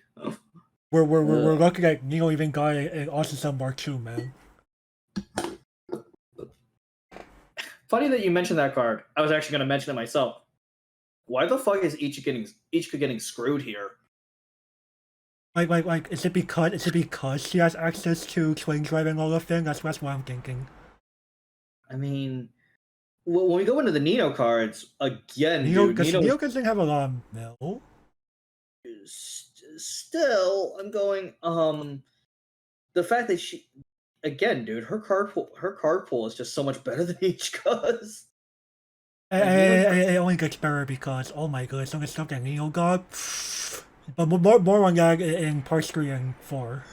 We're lucky that Neo even got an Awesome Sun Mark II, man. Funny that you mentioned that card. I was actually going to mention it myself. Why the fuck is Ichika getting screwed here? Like, is it because she has access to twin drive and all of them? That's what I'm thinking. I mean, when we go into the Nino cards again, Neo doesn't have a lot of mill. Still, I'm going. The fact that she, again, dude, her card pool is just so much better than Ichika's. It only gets better because, oh my goodness, some of the stuff that Neo got. But more on that in parts 3 and 4.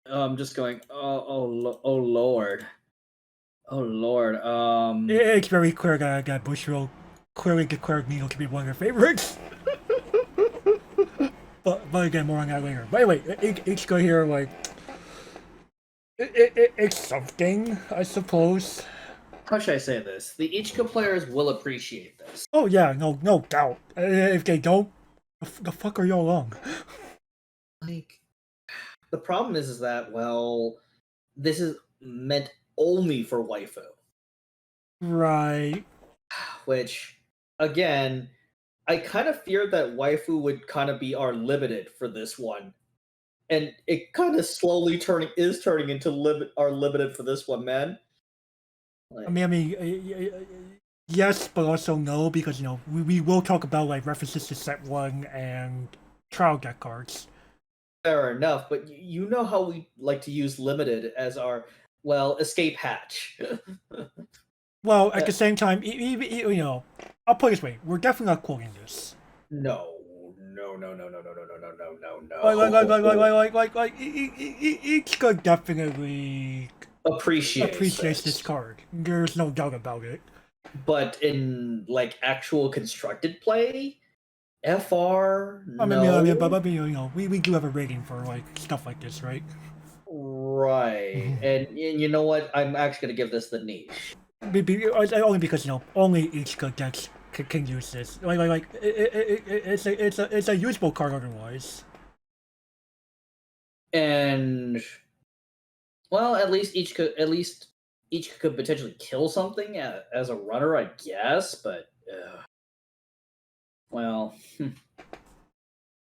I'm just going. Oh Lord. Oh Lord. It's very clear that Bushiro clearly declared Nino to be one of their favorites. but again, more on that later. But anyway, Ichika here, like, it's something, I suppose. How should I say this? The Ichika players will appreciate this. Oh yeah, no doubt. If they don't, the fuck are y'all on? Like, the problem is that, well, this is meant only for waifu, Right. which, again, I kind of feared that waifu would kind of be our limited for this one, and it kind of slowly turning into our limited for this one, man. Like, I mean, yes, but also no, because we will talk about like references to set 1 and trial deck cards. fair enough, but you know how we like to use limited as our, well, escape hatch. Well, at the same time, I'll put it this way: we're definitely not quoting this. No, no, no, no, no, no, no, no, no, no, Ichika definitely appreciates this card. There's no doubt about it. But in like actual constructed play, FR, I no. mean, we do have a rating for like stuff like this, right? Right, and you know what? I'm actually gonna give this the niche. Only because only Ichika decks can use this. It's a usable card otherwise. And well, at least each could potentially kill something as a runner, I guess. But well,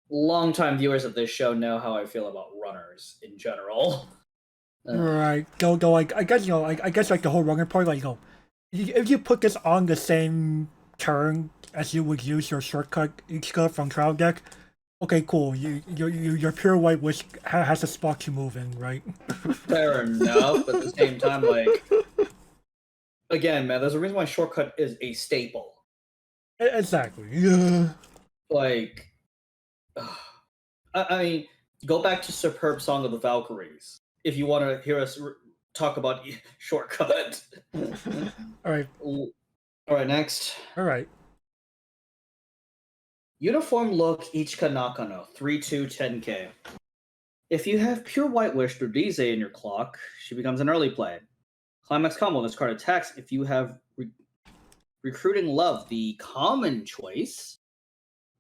longtime viewers of this show know how I feel about runners in general. Right. Though I guess I guess like the whole runner part, like if you put this on the same turn as you would use your shortcut Ichika from trial deck, okay, cool. Your pure white wish has a spot to move in, right? Fair enough, but at the same time, like, again, man, there's a reason why shortcut is a staple. Exactly. Yeah. Like, I mean, go back to Superb Song of the Valkyries if you want to hear us talk about shortcut. All right. All right, next. All right. Uniform Look Ichika Nakano, 3/2/10K. If you have Pure White Wish through Dize in your clock, she becomes an early play. Climax combo, this card attacks if you have Recruiting Love, the common choice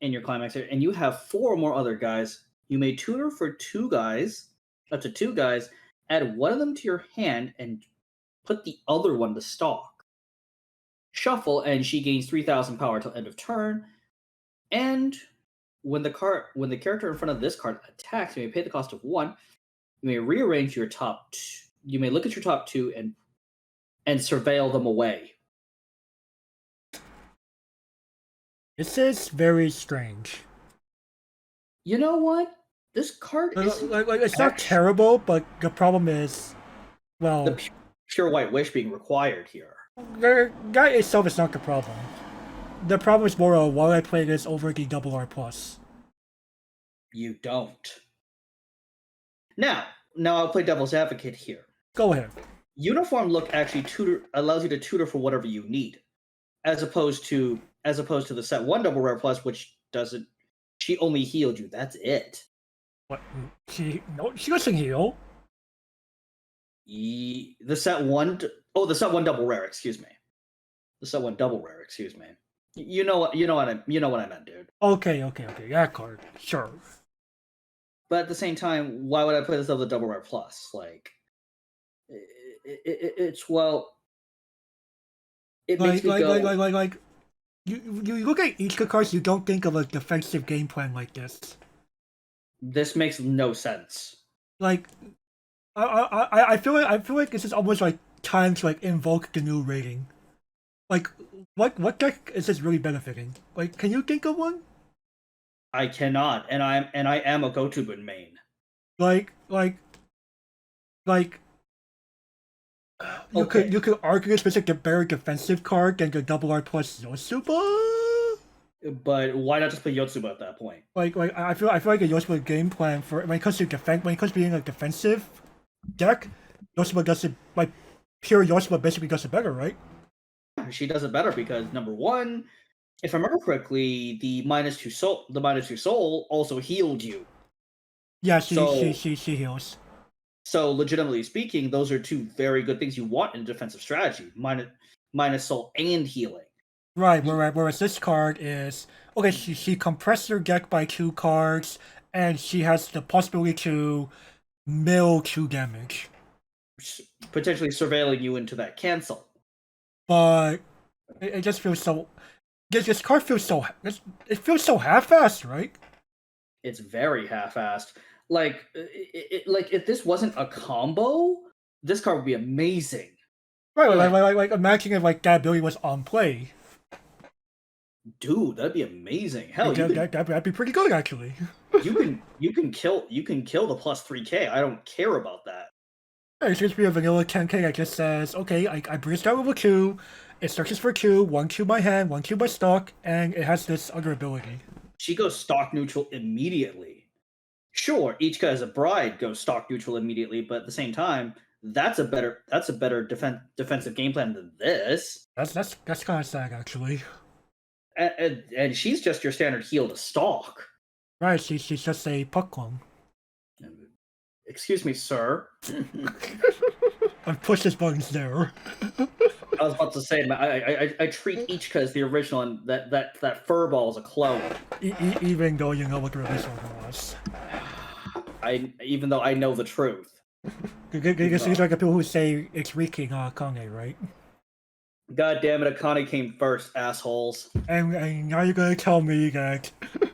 in your Climax, and you have 4 or more other guys. You may tutor for 2 guys, up to 2 guys, add one of them to your hand, and put the other one to stock. Shuffle, and she gains 3,000 power till end of turn. And when the character in front of this card attacks, you may pay the cost of 1. You may rearrange your top. You may look at your top 2 and surveil them away. This is very strange. You know what? This card is it's not terrible, but the problem is, well, the pure white wish being required here. That itself is not the problem. The problem is more why I play this over the double R plus. You don't. Now I'll play devil's advocate here. Go ahead. Uniform Look actually allows you to tutor for whatever you need, as opposed to the set 1 double rare plus, which doesn't. She only healed you. That's it. What? She doesn't heal. The set 1. Oh, the set 1 double rare. Excuse me. The set 1 double rare. Excuse me. You know what I meant, dude. Okay. That card, sure. But at the same time, why would I play this other double rare plus? Like, it's well. It makes me go. Like, you look at each cards, you don't think of a defensive game plan like this. This makes no sense. Like, I feel like this is almost like time to like invoke the new rating. Like, what deck is this really benefiting? Like, can you think of one? I cannot, and I am a Gotubun main. Like, you could argue it's like the better defensive card than the double R plus Yosuba. But why not just play Yotsuba at that point? Like I feel like a Yotsuba game plan for when it comes to when it comes to being a defensive deck, Yotsuba does it like pure Yotsuba basically does it better, right? She does it better because number one, if I remember correctly, the -2 soul also healed you. Yeah, So she heals. so legitimately speaking, those are two very good things you want in a defensive strategy. Minus soul and healing. Right, whereas this card is okay, she compressed her deck by 2 cards, and she has the possibility to mill 2 damage. Potentially surveilling you into that cancel. But it just feels so. This card feels so. It feels so half-assed, right? It's very half-assed. Like, like if this wasn't a combo, this card would be amazing. Right, Like, like imagine if like that ability was on play. dude, that'd be amazing. Hell, That'd be pretty good actually. you can kill the +3K. I don't care about that. It's just be a vanilla 10K that just says, okay, I bridged out level 2, it searches for 2, 1 cube my hand, 1 cube my stock, and it has this other ability. She goes stock neutral immediately. Sure, Ichika as a bride goes stock neutral immediately, but at the same time, that's a better defensive game plan than this. That's kind of sad actually. And she's just your standard heal to stock. Right, she's just a puck clone. Excuse me, sir. I've pushed his buttons there. I was about to say, I treat Ichika as the original, and that furball is a clone. Even though you know what the release order was. Even though I know the truth. These are the people who say it's Riki Akane, right? God damn it, Akane came first, assholes. And now you're gonna tell me that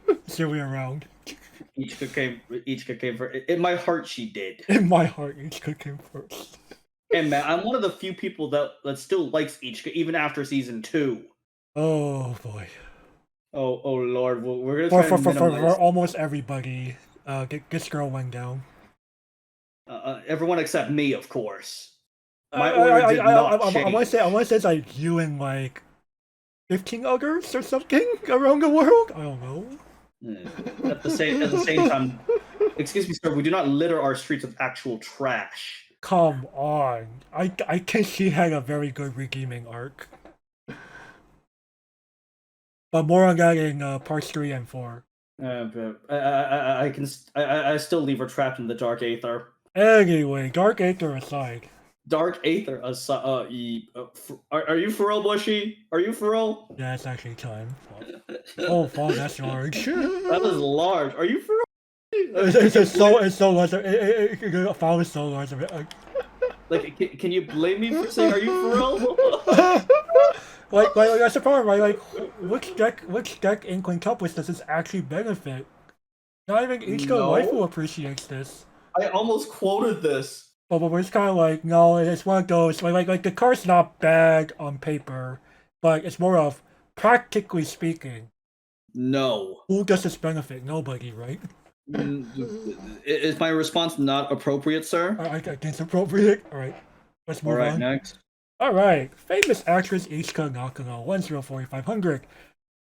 it's the way around. Ichika came first. In my heart, she did. In my heart, Ichika came first. And man, I'm one of the few people that still likes Ichika even after season 2. Oh boy. Oh lord, we're gonna try to minimize. For almost everybody, this girl went down. Everyone except me, of course. My order did not change. I want to say it's like you and like 15 others or something around the world. I don't know. At the same time, excuse me, sir, we do not litter our streets with actual trash. Come on, I think she had a very good redeeming arc. But more on that in parts 3 and 4. But I still leave her trapped in the dark aether. Anyway, dark aether aside. Dark aether aside. Are you for real, Bushy? Are you for real? Yeah, it's actually time. Oh, fuck, that's large. That is large. Are you for real? It's so large. It is so large. Like, can you blame me for saying, "Are you for real"? like that's the problem, right? Like, which deck in Quintuplets does this actually benefit? Not even each waifu appreciates this. I almost quoted this. But it's kind of like, no, it's one of those, like the card's not bad on paper, but it's more of, practically speaking. No. Who does this benefit? Nobody, right? Is my response not appropriate, sir? I think it's appropriate. Alright, let's move on. Alright, next. Alright, famous actress Ichika Nakano, 104500.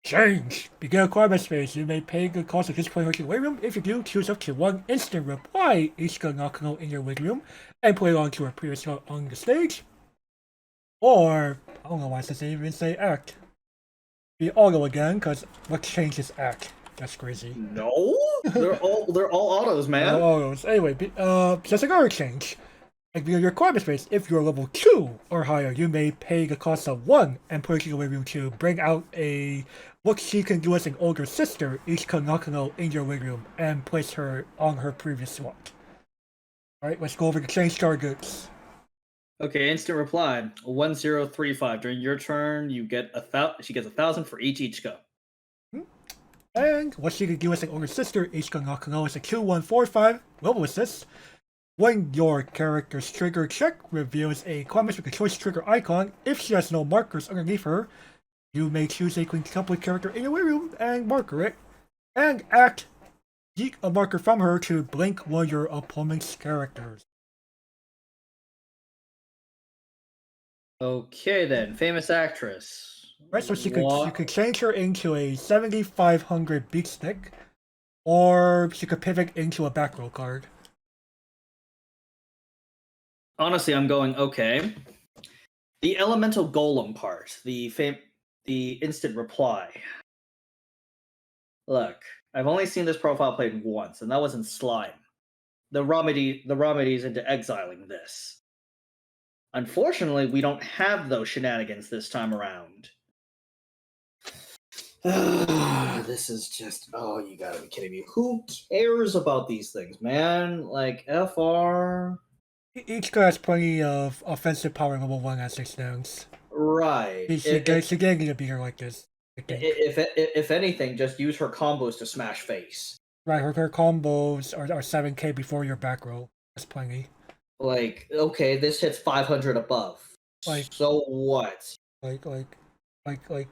Change! Begin a Climax phase. You may pay the cost of displaying her waiting room. If you do, choose up to 1 instant reply Ichika Nakano in your waiting room and play on to her previous spot on the stage. Or, I don't know why it says they even say act. Be auto again, because what changes act? That's crazy. No? They're all autos, man. All autos. Anyway, just another change. Like via your requirement space, if you're level 2 or higher, you may pay the cost of 1 and put it in your waiting room to bring out what she can do as an older sister, Ichika Nakano, in your waiting room and place her on her previous slot. Alright, let's go over the change targets. Okay, instant reply. 1035. During your turn, you get she gets 1,000 for each Ichika. And what she can do as an older sister, Ichika Nakano, is a 2145 level assist. When your character's trigger check reveals a Climax with a choice trigger icon, if she has no markers underneath her, you may choose a quintuplet character in your room and marker it, and yeet a marker from her to blink one of your opponent's characters. Okay then, famous actress. Right, so you What? could change her into a 7500 beat stick, or she could pivot into a back row card. Honestly, I'm going okay. The elemental golem part, the instant reply. Look, I've only seen this profile played once, and that was in Slime. The remedies into exiling this. Unfortunately, we don't have those shenanigans this time around. This is just, oh, you gotta be kidding me. Who cares about these things, man? Like, FR. Each card has plenty of offensive power level 1 as it stands. Right. She didn't need to be here like this, I think. If anything, just use her combos to smash face. Right, her combos are 7k before your back row. That's plenty. Like, okay, this hits 500 above. Like, so what? Like,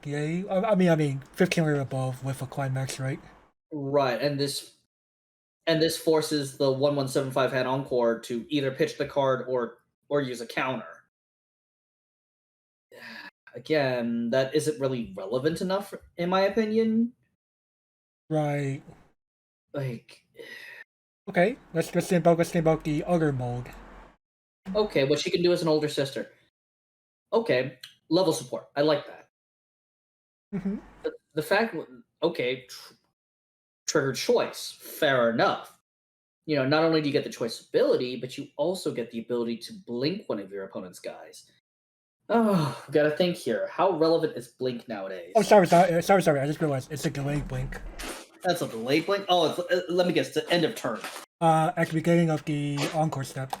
yay. I mean, 1500 above with a climax, right? Right, and this forces the 1175 hand encore to either pitch the card or use a counter. Again, that isn't really relevant enough, in my opinion. Right. Like, okay, let's think about the other mode. Okay, what she can do as an older sister. Okay, level support. I like that. Mm-hmm. The fact, okay, trigger choice. Fair enough. You know, not only do you get the choice ability, but you also get the ability to blink one of your opponent's guys. Oh, gotta think here. How relevant is blink nowadays? Oh, sorry. I just realized it's a delayed blink. That's a delayed blink. Oh, let me guess. It's the end of turn. At the beginning of the encore step.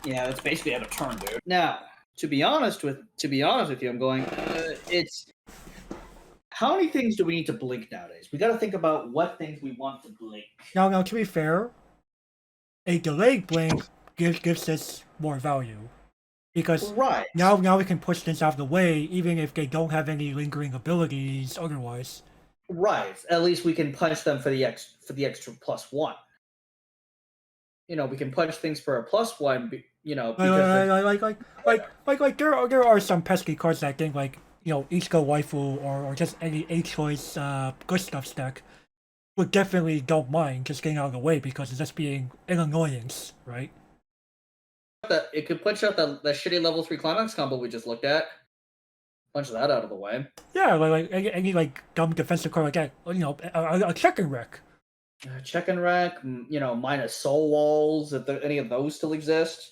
Yeah, that's basically end of turn, dude. Now, to be honest with you, I'm going. It's how many things do we need to blink nowadays? We got to think about what things we want to blink. Now, to be fair, a delayed blink gives us more value. Because right. now we can push things out of the way, even if they don't have any lingering abilities otherwise. Right. At least we can punch them for the extra +1. You know, we can punch things for a +1. You know, like there are some pesky cards that I think like Ichika waifu or just any A-choice good stuff stack would definitely don't mind just getting out of the way because it's just being an annoyance, right? That it could punch out that shitty level 3 climax combo we just looked at. Punch that out of the way. Yeah, like any like dumb defensive card like that. A check and wreck. Check and wreck. Minus soul walls. If any of those still exist.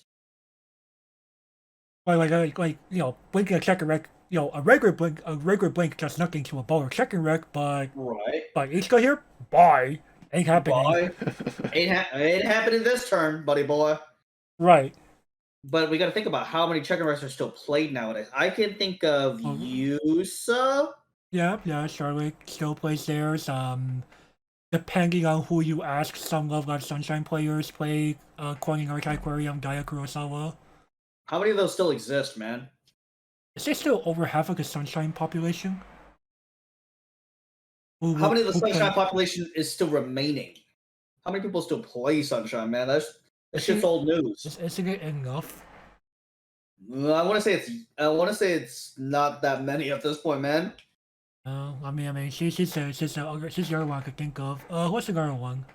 Blinking a check and wreck. A regular blink does nothing to a ball or check and wreck, but right. But Ichika here, bye. Ain't happening. Bye. ain't happening this turn, buddy boy. Right. But we got to think about how many check and wrecks are still played nowadays. I can think of Yusa. Yeah, Charlotte still plays theirs. Depending on who you ask, some Love Live Sunshine players play Corning Arch Aquarium, Daya Kurosawa. How many of those still exist, man? Is there still over half of the Sunshine population? How many of the Sunshine population is still remaining? How many people still play Sunshine, man? That shit's old news. Isn't it enough? I want to say it's not that many at this point, man. She's the other one I could think of. What's the other one?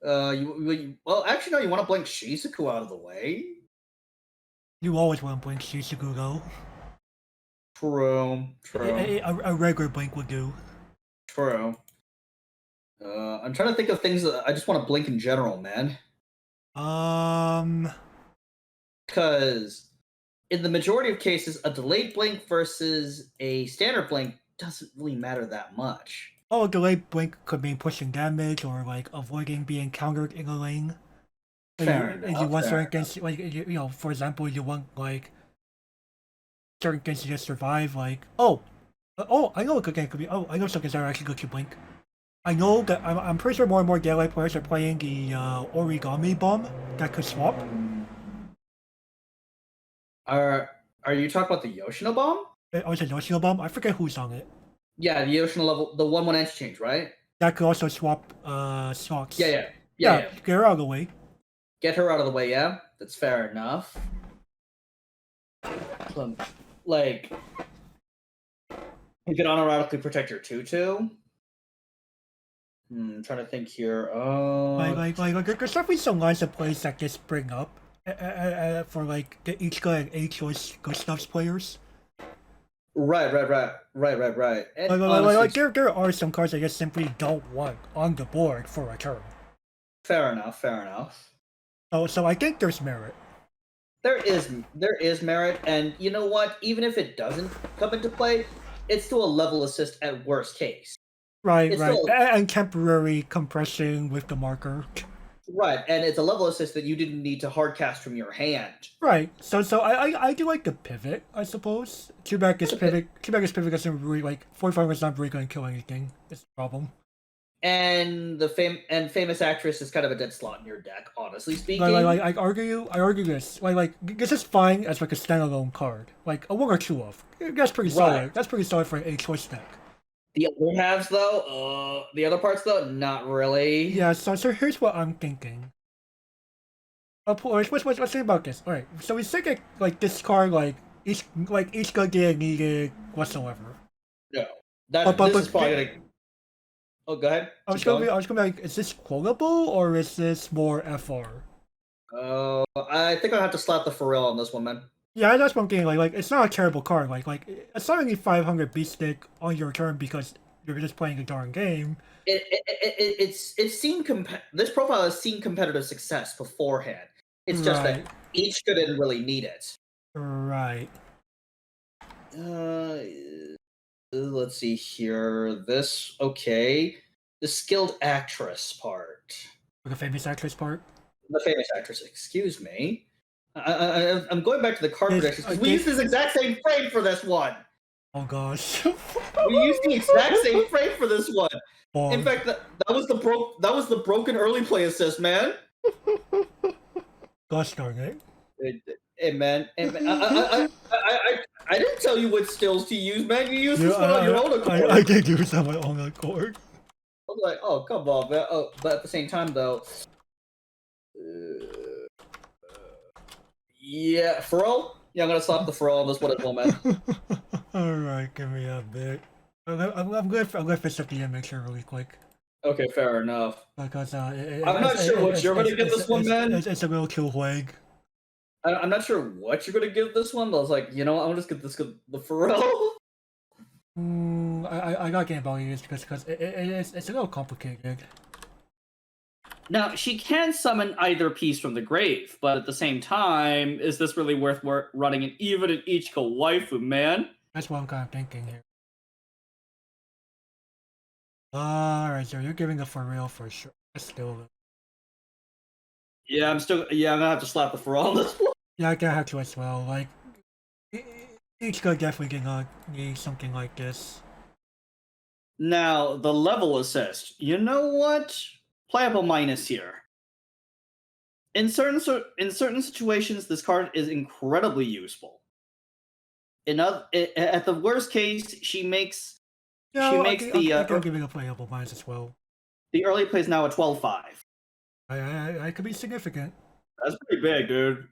Well, actually, no. You want to blink Shizuku out of the way? You always want to blink Shizuku, though. True. A regular blink would do. True. I'm trying to think of things that I just want to blink in general, man. Because in the majority of cases, a delayed blink versus a standard blink doesn't really matter that much. Oh, a delayed blink could mean pushing damage or like avoiding being countered in a lane. You want certain things, like for example, you want like certain things to just survive. Like I know a good game could be. Oh, I know something that are actually good to blink. I know that I'm pretty sure more and more Daylight players are playing the origami bomb that could swap. Are you talking about the Yoshino bomb? Oh, is it Yoshino bomb? I forget who's on it. Yeah, the Yoshino level, the 1/1 interchange, right? That could also swap stocks. Yeah. Get her out of the way. Get her out of the way. Yeah, that's fair enough. You can automatically protect your tutu. I'm trying to think here. There's definitely some lines of plays that just bring up for like the Ichika and A-choice good stuffs players. Right. And honestly, There are some cards I just simply don't want on the board for a turn. fair enough. So I think there's merit. There is merit, and you know what? Even if it doesn't come into play, it's still a level assist at worst case. Right. It's still And temporary compression with the marker. right, and it's a level assist that you didn't need to hard cast from your hand. Right. So I do like the pivot, I suppose. Too bad his pivot doesn't really like 45 is not really going to kill anything. It's a problem. And famous actress is kind of a dead slot in your deck, honestly speaking. I argue this. This is fine as like a standalone card. Like a one or two of. That's pretty solid. Right. That's pretty solid for an A-choice deck. The other halves, though, the other parts, though, not really. Yeah, so here's what I'm thinking. Let's think about this. Alright, so we think like this card each gonna get needed whatsoever. No. But This is probably gonna. Oh, go ahead. I was gonna be like, is this quotable or is this more FR? I think I have to slap the for real on this one, man. Yeah, that's one thing. Like it's not a terrible card. Assigning 500 beat stick on your turn because you're just playing a darn game. It's seen this profile has seen competitive success beforehand. It's just that each didn't really need it. Right. Let's see here. The skilled actress part. The famous actress part. The famous actress. Excuse me. I'm going back to the card predictions because we used this exact same frame for this one. Oh gosh. We used the exact same frame for this one. Bong. In fact, that was the broken early play assist, man. Gosh darn it. Hey man, I didn't tell you what skills to use, man. You used this one on your own accord. I did use on my own accord. I was like, oh come on, man. Oh, but at the same time though, yeah, Furl. Yeah, I'm gonna slap the Furl on this one as well, man. All right, give me a bit. I'm gonna fix up the image here really quick. Okay, fair enough. Because I'm not sure what you're gonna give this one, man. It's a real kill wag. I'm not sure what you're gonna give this one, but I was like, you know what, I'm just gonna give the Pharrell. I got Game Boy used because it's a little complicated. Now, she can summon either piece from the grave, but at the same time, is this really worth running even an Ichika waifu, man? That's what I'm kind of thinking here. Alright, so you're giving it for real for sure. Still. Yeah, I'm gonna have to slap the Pharrell on this one. Yeah, I gotta have to as well. Like, Ichika definitely gonna need something like this. Now, the level assist. You know what? Playable minus here. In certain situations, this card is incredibly useful. At the worst case, she makes I'm giving a playable minus as well. The early play is now a 12-5. I could be significant. That's pretty big, dude.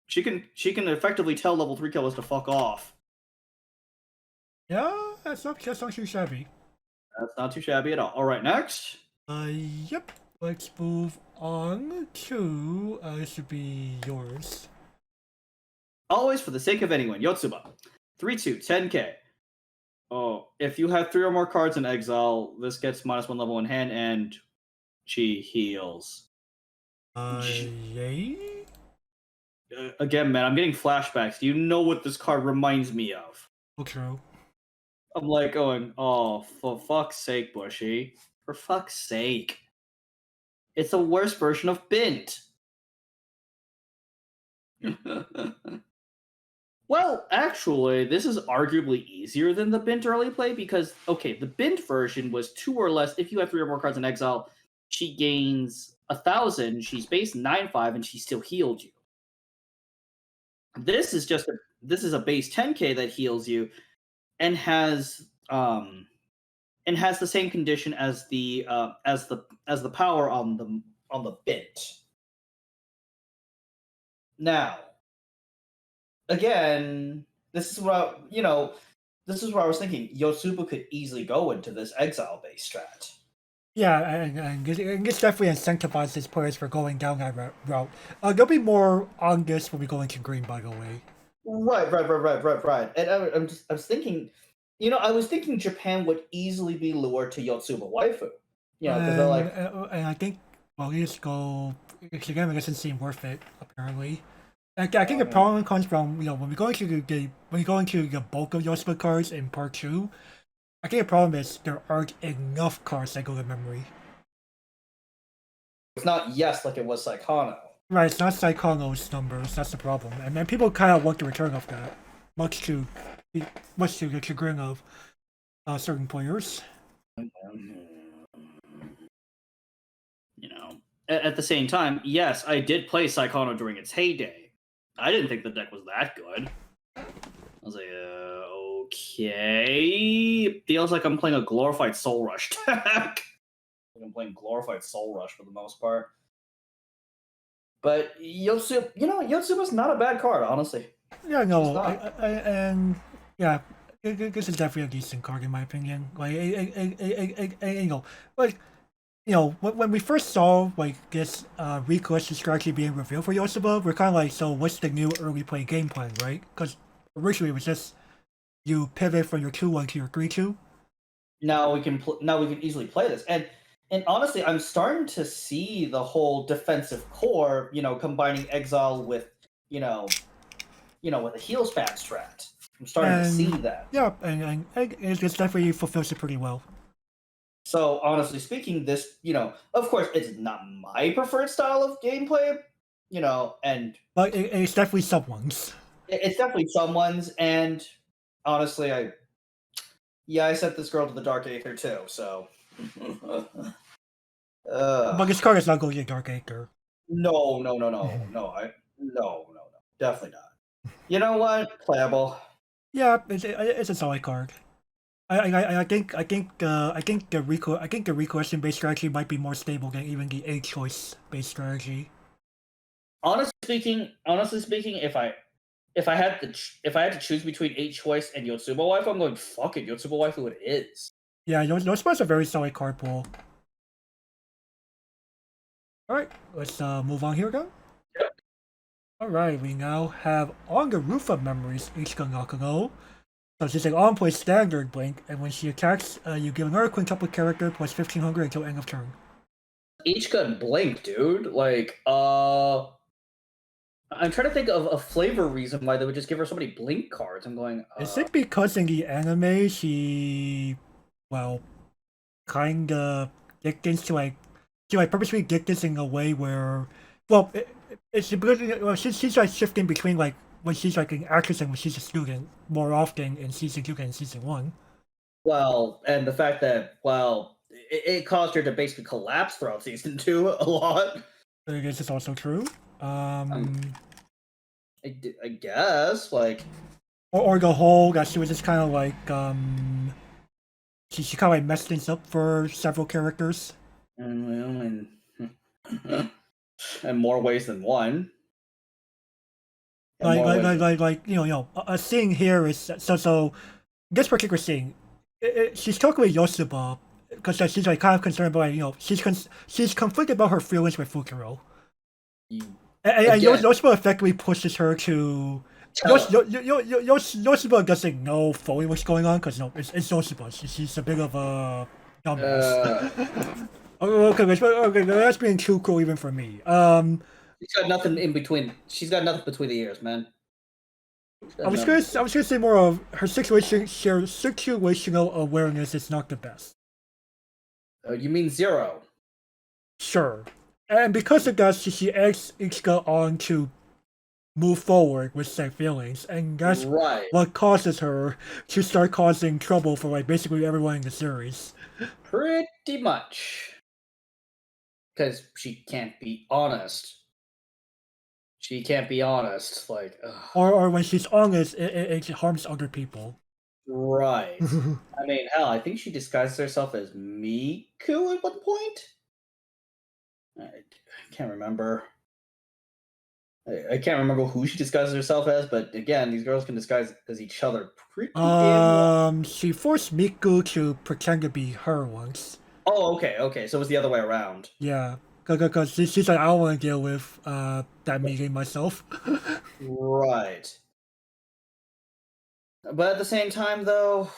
She can effectively tell level 3 killers to fuck off. Yeah, that's not too shabby. That's not too shabby at all. All right, next. Yep. Let's move on to this should be yours. Always for the sake of anyone, Yotsuba. 3/2, 10k. Oh, if you have 3 or more cards in exile, this gets -1 level in hand, and she heals. Yay? Again, man, I'm getting flashbacks. Do you know what this card reminds me of? Oh, true. I'm like going, oh, for fuck's sake, Bushy. For fuck's sake. It's the worst version of Bint. Well, actually, this is arguably easier than the Bint early play because, okay, the Bint version was 2 or less. If you have 3 or more cards in exile, she gains 1,000. She's base 9/5, and she still healed you. This is a base 10k that heals you, and has the same condition as the power on the Bint. Now, again, this is this is where I was thinking Yotsuba could easily go into this exile-based strat. Yeah, and this definitely incentivizes players for going down that route. There'll be more on this when we go into green, by the way. Right. And I was thinking, I was thinking Japan would easily be lured to Yotsuba waifu. Because they're like, And I think, well, you just go. Again, it doesn't seem worth it, apparently. I think the problem comes from when we go into the bulk of Yospa cards in part 2. I think the problem is there aren't enough cards that go to memory. it's not yes like it was Saikano. Right, it's not Saikano's numbers. That's the problem, and then people kind of want the return of that, much to the chagrin of certain players. At the same time, yes, I did play Saikano during its heyday. I didn't think the deck was that good. I was like, okay. Feels like I'm playing a glorified Soul Rush deck. I'm playing glorified Soul Rush for the most part. But Yotsuba's not a bad card, honestly. Yeah, no, and yeah, this is definitely a decent card in my opinion. Like, when we first saw this request strategy being revealed for Yotsuba, we're kind of like, so what's the new early play game plan, right? Because originally it was just you pivot from your 2-1 to your 3-2. Now we can easily play this, and honestly, I'm starting to see the whole defensive core, combining exile with with a heal spam strat. I'm starting to see that. Yeah, and it definitely fulfills it pretty well. So honestly speaking, this, of course, it's not my preferred style of gameplay, but it's definitely someone's. It's definitely someone's, and honestly, I sent this girl to the Dark Aether too. So, but this card is not going to Dark Aether. No, definitely not. You know what? Playable. Yeah, it's a solid card. I think the requesting based strategy might be more stable than even the A choice based strategy. Honestly speaking, if I had to choose between A choice and Yotsuba waifu, I'm going fuck it. Yotsuba waifu it is. Yeah, Yotsuba's a very solid card pool. All right, let's move on here again. Yep. All right, we now have On the Roof of Memories, Nakano. So she's an on-play standard blink, and when she attacks, you give another quintuplet character plus 1500 until end of turn. Each gun blink, dude. Like, I'm trying to think of a flavor reason why they would just give her so many blink cards. I'm going. Is it because in the anime she, kinda dictates to purposely dictates in a way where, it's because she's like shifting between when she's like an actress and when she's a student more often in season 2 than in season 1. Well, and the fact that it caused her to basically collapse throughout season 2 a lot. This is also true. I guess or the whole that she was just kind of like she kind of like messed things up for several characters. In more ways than one. A scene here is so this particular scene, she's talking with Yotsuba because she's like kind of concerned about she's conflicted about her feelings with Fukuro. And Yotsuba effectively pushes her to. Yotsuba doesn't know fully what's going on because it's Yotsuba. She's a bit of a dumbass. Okay, that's being too cool even for me. She's got nothing in between. She's got nothing between the ears, man. I was gonna say more of her situational awareness is not the best. You mean 0? Sure. And because of that, she eggs Ichika on to move forward with said feelings, and that's what causes her to start causing trouble for basically everyone in the series. Pretty much. Because she can't be honest. She can't be honest, or when she's honest, it harms other people. Right. I mean, hell, I think she disguised herself as Miku at one point. I can't remember. I can't remember who she disguises herself as, but again, these girls can disguise as each other pretty damn well. She forced Miku to pretend to be her once. Oh, okay. So it was the other way around. Yeah, because she's like, I don't want to deal with that meeting myself. Right. But at the same time, though,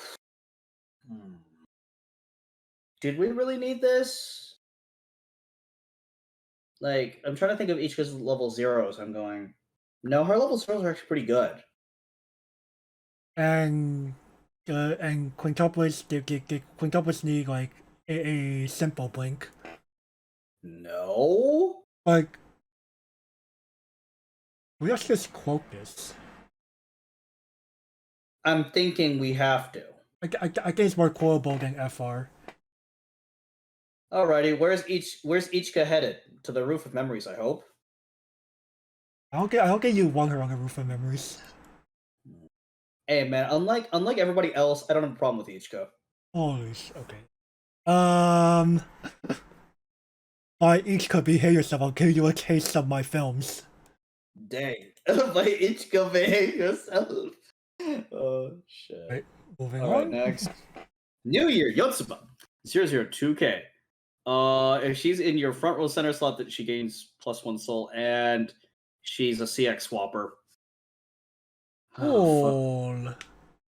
did we really need this? Like, I'm trying to think of Ichika's level zeros. I'm going, no, her level zeros are actually pretty good. and quintuplets, the quintuplets need like a simple blink. No. Like, let's just quote this. I'm thinking we have to. I think it's more quotable than FR. Alrighty, where's Ichika headed? To the roof of memories, I hope. I don't get you want her on the roof of memories. Hey man, unlike everybody else, I don't have a problem with Ichika. Holy sh. Okay. By Ichika, behave yourself. I'll give you a taste of my films. Dang. By Ichika, behave yourself. Oh shit. Right, moving Alright, on. next. New Year, Yotsuba. 002K. If she's in your front row center slot, that she gains +1 soul, and she's a CX swapper. Oh, Oh.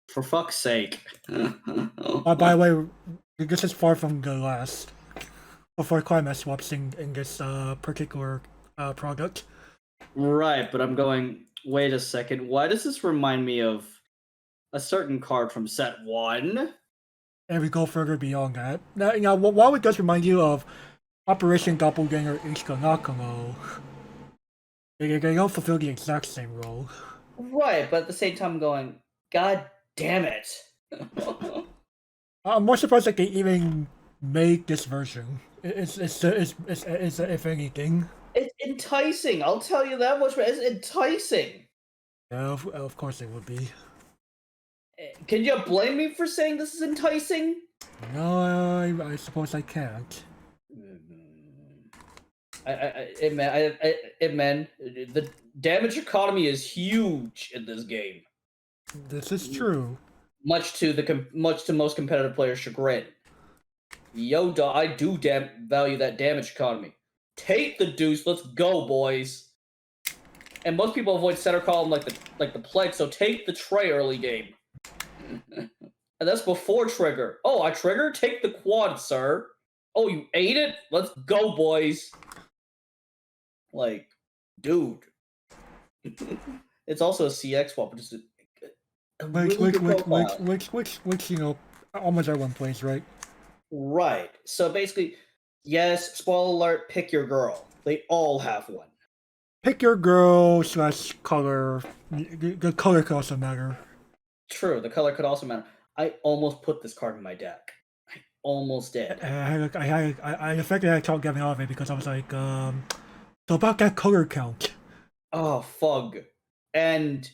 for fuck's sake. By the way, this is far from the last. Before Climax swaps in this particular product. Right, but I'm going, wait a second. Why does this remind me of a certain card from set 1? And we go further beyond that. Now while it does remind you of Operation Doppelganger Ichika Nakano, they don't fulfill the exact same role. Right, but at the same time, I'm going, God damn it. I'm more surprised that they even made this version. It's if anything. It's enticing, I'll tell you that much, but it's enticing. Yeah, of course it would be. Can you blame me for saying this is enticing? No, I suppose I can't. Man, the damage economy is huge in this game. This is true. Much to most competitive players' chagrin. Yoda, I do value that damage economy. Take the deuce, let's go, boys. And most people avoid center column like the plague, so take the tray early game. And that's before trigger. Oh, I trigger? Take the quad, sir. Oh, you ate it? Let's go, boys. Like, dude. It's also a CX swap, which is which you know, almost everyone plays, right? Right. So basically, yes, spoiler alert, pick your girl. They all have one. Pick your girl / color. The color could also matter. True, the color could also matter. I almost put this card in my deck. I almost did. I affected that talk getting off it because I was like, so about that color count. Oh, fug. And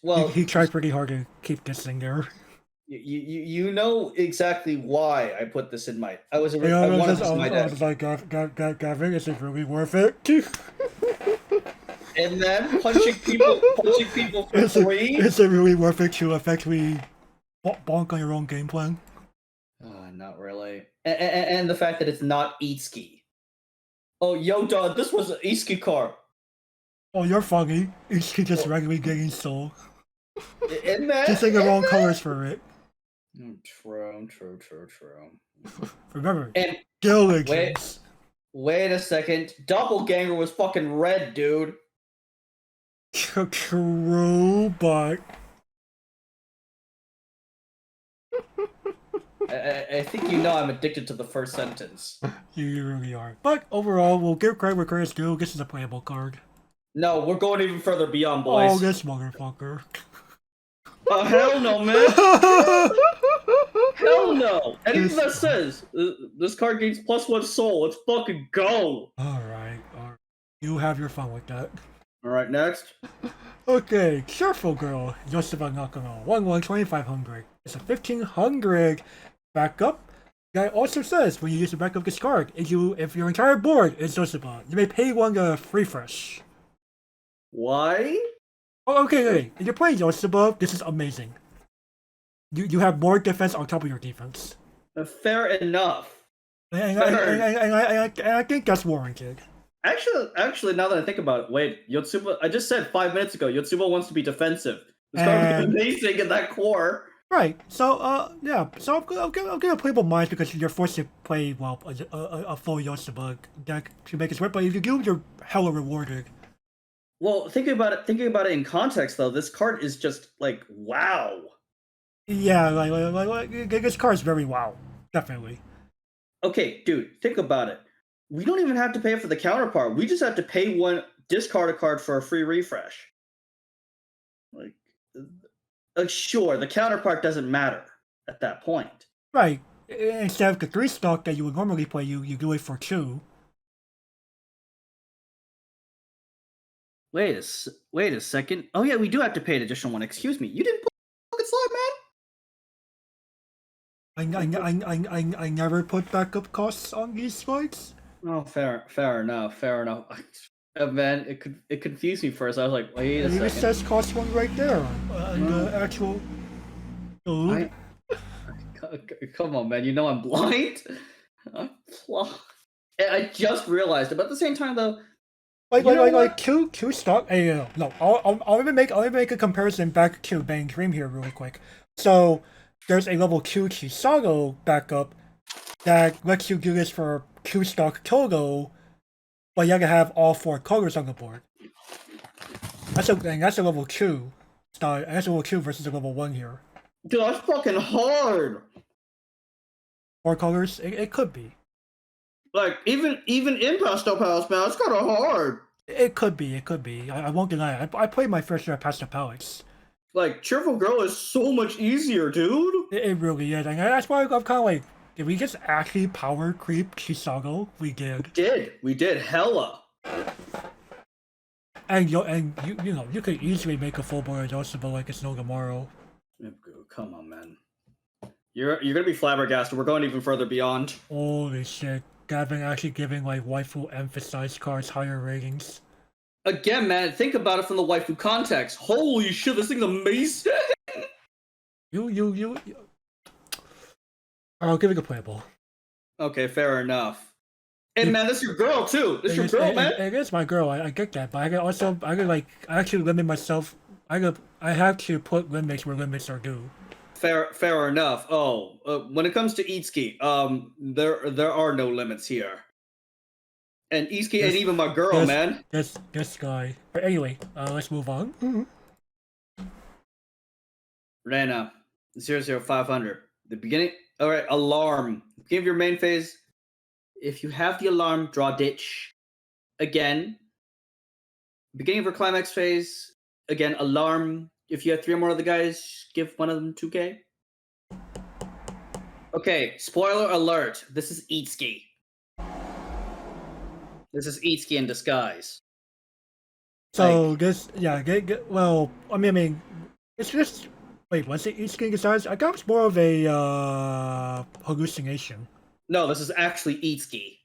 well, he tried pretty hard to keep this thing there. You know exactly why I put this in my. I wanted this in my deck. I was like, Gavin, is it really worth it? And then punching people for free. Is it really worth it to effectively bonk on your own game plan? Not really. And the fact that it's not Itsuki. Oh, yo, dog, this was an Itsuki card. Oh, you're funny. Itsuki just regularly getting soul. And that, just like the wrong colors for it. True. Remember, and diligence. Wait a second. Doppelganger was fucking red, dude. True, but I think you know I'm addicted to the first sentence. You really are. But overall, we'll give credit where credit's due. This is a playable card. No, we're going even further beyond, boys. Oh, this motherfucker. Oh, hell no, man. Hell no. Anything that says this card gains +1 soul, let's fucking go. Alright. You have your fun with that. Alright, next. Okay, Cheerful Girl, Yotsuba Nakano, 1/1 2500. It's a 1500 backup. Guy also says when you use the back of this card, if your entire board is Yoshiba, you may pay one to refresh. Why? Oh, okay. If you're playing Yoshiba, this is amazing. You have more defense on top of your defense. Fair enough. And I think that's warranted. Actually, now that I think about it, wait, Yotsuba. I just said 5 minutes ago, Yotsuba wants to be defensive. This card would be amazing in that core. Right. So yeah. So I'm gonna play with mine because you're forced to play a full Yoshiba deck to make it work. But if you do, you're hella rewarded. Well, thinking about it in context, though, this card is just like wow. Yeah, like this card is very wow, definitely. Okay, dude, think about it. We don't even have to pay for the counterpart. We just have to pay one, discard a card for a free refresh. Like sure, the counterpart doesn't matter at that point. Right. Instead of the 3 stock that you would normally play, you do it for 2. Wait a second. Oh yeah, we do have to pay an additional one. Excuse me. You didn't put pocket slot, man. I never put backup costs on these slides. Oh, fair enough. Man, it confused me first. I was like, wait a second. It says cost 1 right there. The actual. Come on, man. You know I'm blind. I just realized it, but at the same time, though. Like two stock. No. I'll even make a comparison back to Bang Dream here really quick. So there's a level 2 Chisago backup that lets you do this for 2 stock total, but you have to have all 4 colors on the board. That's a level 2 style. That's a level 2 versus a level 1 here. Dude, that's fucking hard. 4 colors? It could be. Like even in Pastel Palace, man, it's kind of hard. It could be. I won't deny it. I played my first share of Pastel Palace. Like Cheerful Girl is so much easier, dude. It really is, and that's why I'm kind of like, did we just actually power creep Chisago? We did. We did hella. And you could easily make a full board Yoshiba like it's no tomorrow. Come on, man. You're gonna be flabbergasted. We're going even further beyond. Holy shit. Gavin actually giving like waifu emphasized cards higher ratings. Again, man, think about it from the waifu context. Holy shit, this thing's amazing. I'll give it a playable. Okay, fair enough. And man, this is your girl too. This is your girl, man. It is my girl. I get that, but I actually limit myself. I have to put limits where limits are due. Fair enough. Oh, when it comes to Itsuki, there are no limits here. And Itsuki ain't even my girl, man. This guy. But anyway, let's move on. Rena, 00500. The beginning. All right, alarm. Beginning of your main phase. If you have the alarm, draw ditch. Again. Beginning of your climax phase. Again, alarm. If you have 3 more of the guys, give one of them 2k. Okay, spoiler alert. This is Itsuki. This is Itsuki in disguise. So well, I mean, it's just wait. Was it Itsuki in disguise? I got more of a hallucination. No, this is actually Itsuki.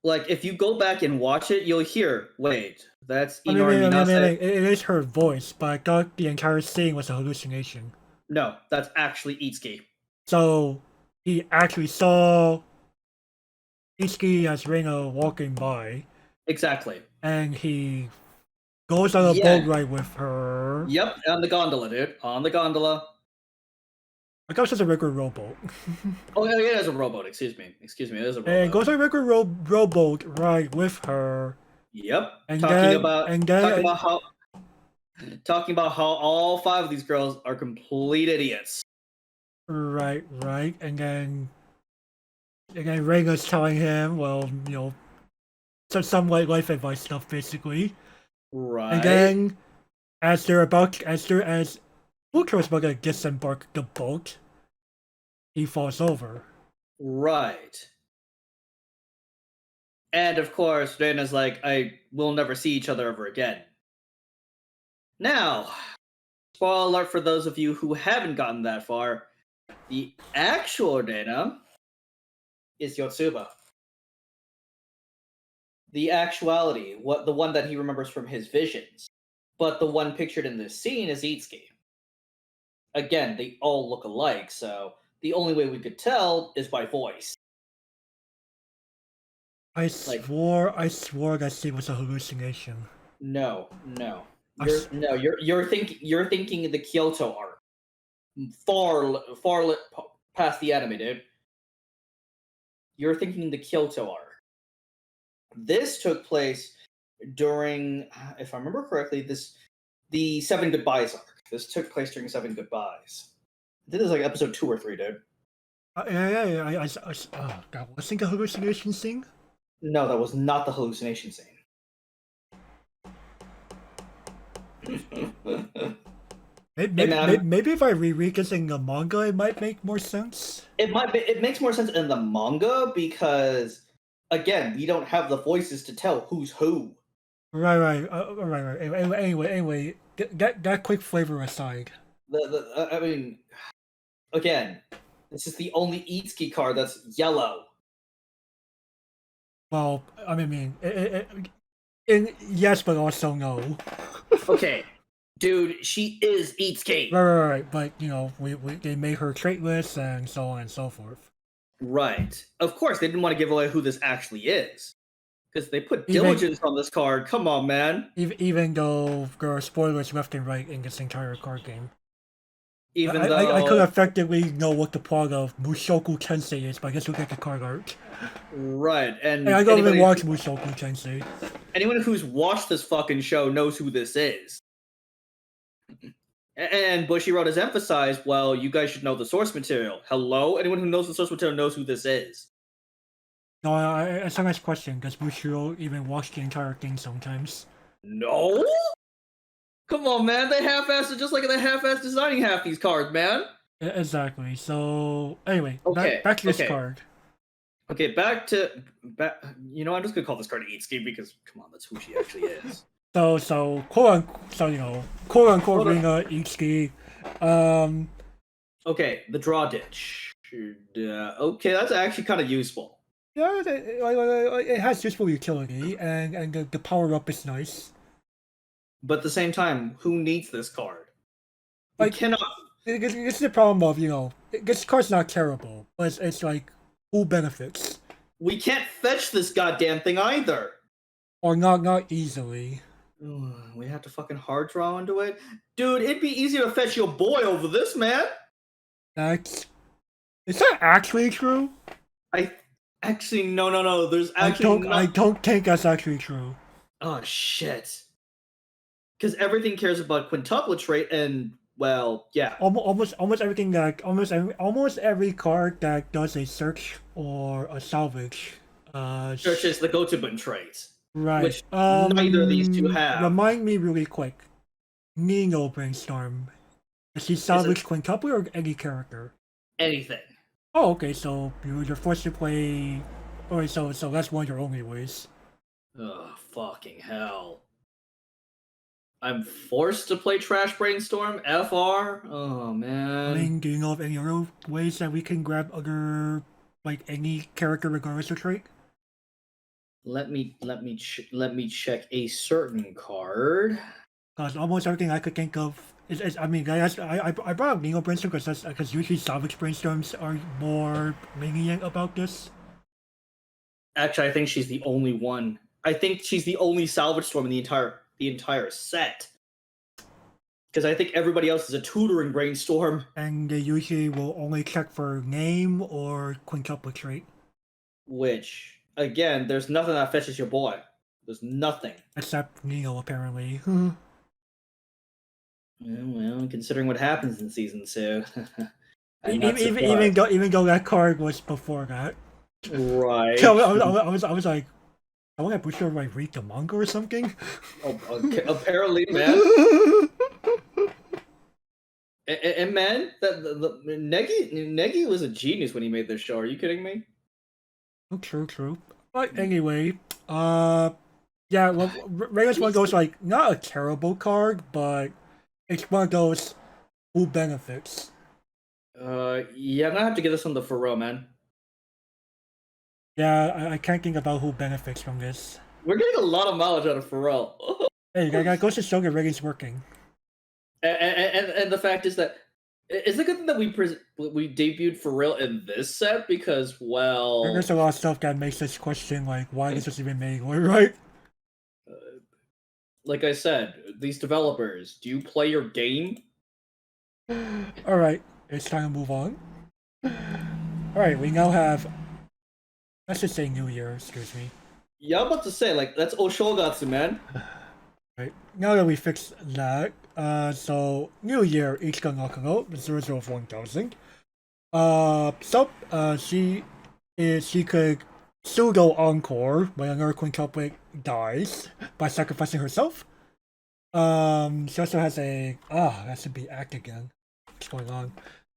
Like, if you go back and watch it, you'll hear, wait, that's Inori Minase. It is her voice, but I thought the entire scene was a hallucination. No, that's actually Itsuki. So, he actually saw Itsuki as Reina walking by. Exactly. And he goes on a boat ride with her. Yep, on the gondola, dude. On the gondola. I thought it was a regular rowboat. Oh, yeah, it is a rowboat. Excuse me. It is a rowboat. And goes on a regular rowboat ride with her. Yep. And talking about how all 5 of these girls are complete idiots. Right. And then Reina's telling him, well, some life advice stuff, basically. Right. And then, as Booker was about to disembark the boat, he falls over. Right. And of course, Reina's like, we'll never see each other ever again. Now, spoiler alert for those of you who haven't gotten that far. The actual data is Yotsuba. The actuality, the one that he remembers from his visions, but the one pictured in this scene is Itsuki. Again, they all look alike, so the only way we could tell is by voice. I swore that scene was a hallucination. No. You're thinking the Kyoto arc. Far past the anime, dude. You're thinking the Kyoto arc. This took place during, if I remember correctly, the Seven Goodbyes arc. This took place during Seven Goodbyes. This is like episode 2 or 3, dude. Yeah. That wasn't a hallucination scene? No, that was not the hallucination scene. Maybe if I reread this in the manga, it might make more sense. It makes more sense in the manga because, again, we don't have the voices to tell who's who. Right. Anyway, that quick flavor aside. I mean, again, this is the only Itsuki card that's yellow. Well, I mean, yes, but also no. Okay, dude, she is Itsuki. Right. But they made her traitless and so on and so forth. Right. Of course, they didn't want to give away who this actually is. Because they put diligence on this card. Come on, man. Even though there are spoilers left and right in this entire card game. I could effectively know what the plot of Mushoku Tensei is, but I guess look at the card art. Right, and I don't even watch Mushoku Tensei. Anyone who's watched this fucking show knows who this is. And Bushiroad has emphasized, well, you guys should know the source material. Hello? Anyone who knows the source material knows who this is. No, it's a nice question. Does Bushiroad even watch the entire thing sometimes? No? Come on, man. They half-assed just like they half-assed designing half these cards, man. Exactly. So, anyway, okay, back to this card. Okay, back. I'm just gonna call this card Itsuki because, come on, that's who she actually is. So quote unquote Rina Itsuki. Okay, the draw ditch. Okay, that's actually kind of useful. Yeah, it has useful utility, and the power up is nice. But at the same time, who needs this card? We cannot. This is the problem of this card's not terrible, but it's like who benefits. We can't fetch this goddamn thing either. Or not easily. We have to fucking hard draw into it, dude. It'd be easier to fetch your boy over this, man. Is that actually true? No. There's actually I don't think that's actually true. Oh shit. Because everything cares about quintuplets, right? And well, yeah. Almost everything that almost every card that does a search or a salvage. Search is the go-to trait. Right. Which neither of these two have. Remind me really quick. Nino Brainstorm. Does he salvage quintuplet or any character? Anything. Oh, okay. So you're forced to play. Alright, so that's one of your only ways. Oh, fucking hell. I'm forced to play Trash Brainstorm? FR? Oh, man. I mean, do you know of any other ways that we can grab other, like, any character regardless of trait? Let me check a certain card. Because almost everything I could think of is I brought up Nino Brainstorm because usually salvage brainstorms are more lenient about this. Actually, I think she's the only one. I think she's the only salvage storm in the entire set. Because I think everybody else is a tutoring brainstorm. And they usually will only check for name or quintuplet trait. Which, again, there's nothing that fetches your boy. There's nothing. Except Nino, apparently. Well, considering what happens in season 2. even though that card was before that. Right. So I was like, I want to push her like read the manga or something. Oh, okay. Apparently, man. and man, the Negi was a genius when he made this show. Are you kidding me? Oh, true. But anyway, yeah, well, Reyna's one of those like not a terrible card, but it's one of those who benefits. Yeah, I'm gonna have to get this on the for real, man. Yeah, I can't think about who benefits from this. We're getting a lot of mileage out of Pharrell. Hey, that goes to show your ratings working. And the fact is that it's a good thing that we debuted Pharrell in this set because, well, There's a lot of stuff that makes us question, like, why this was even made, right? like I said, these developers, do you play your game? Alright, it's time to move on. Alright, we now have, let's just say New Year, excuse me. Yeah, I'm about to say, like, that's Oshogatsu, man. Right, now that we fixed that, so New Year, Ichika Nakano, 00 of 1000. She could pseudo encore when another quintuplet dies by sacrificing herself. She also has a that should be act again. What's going on?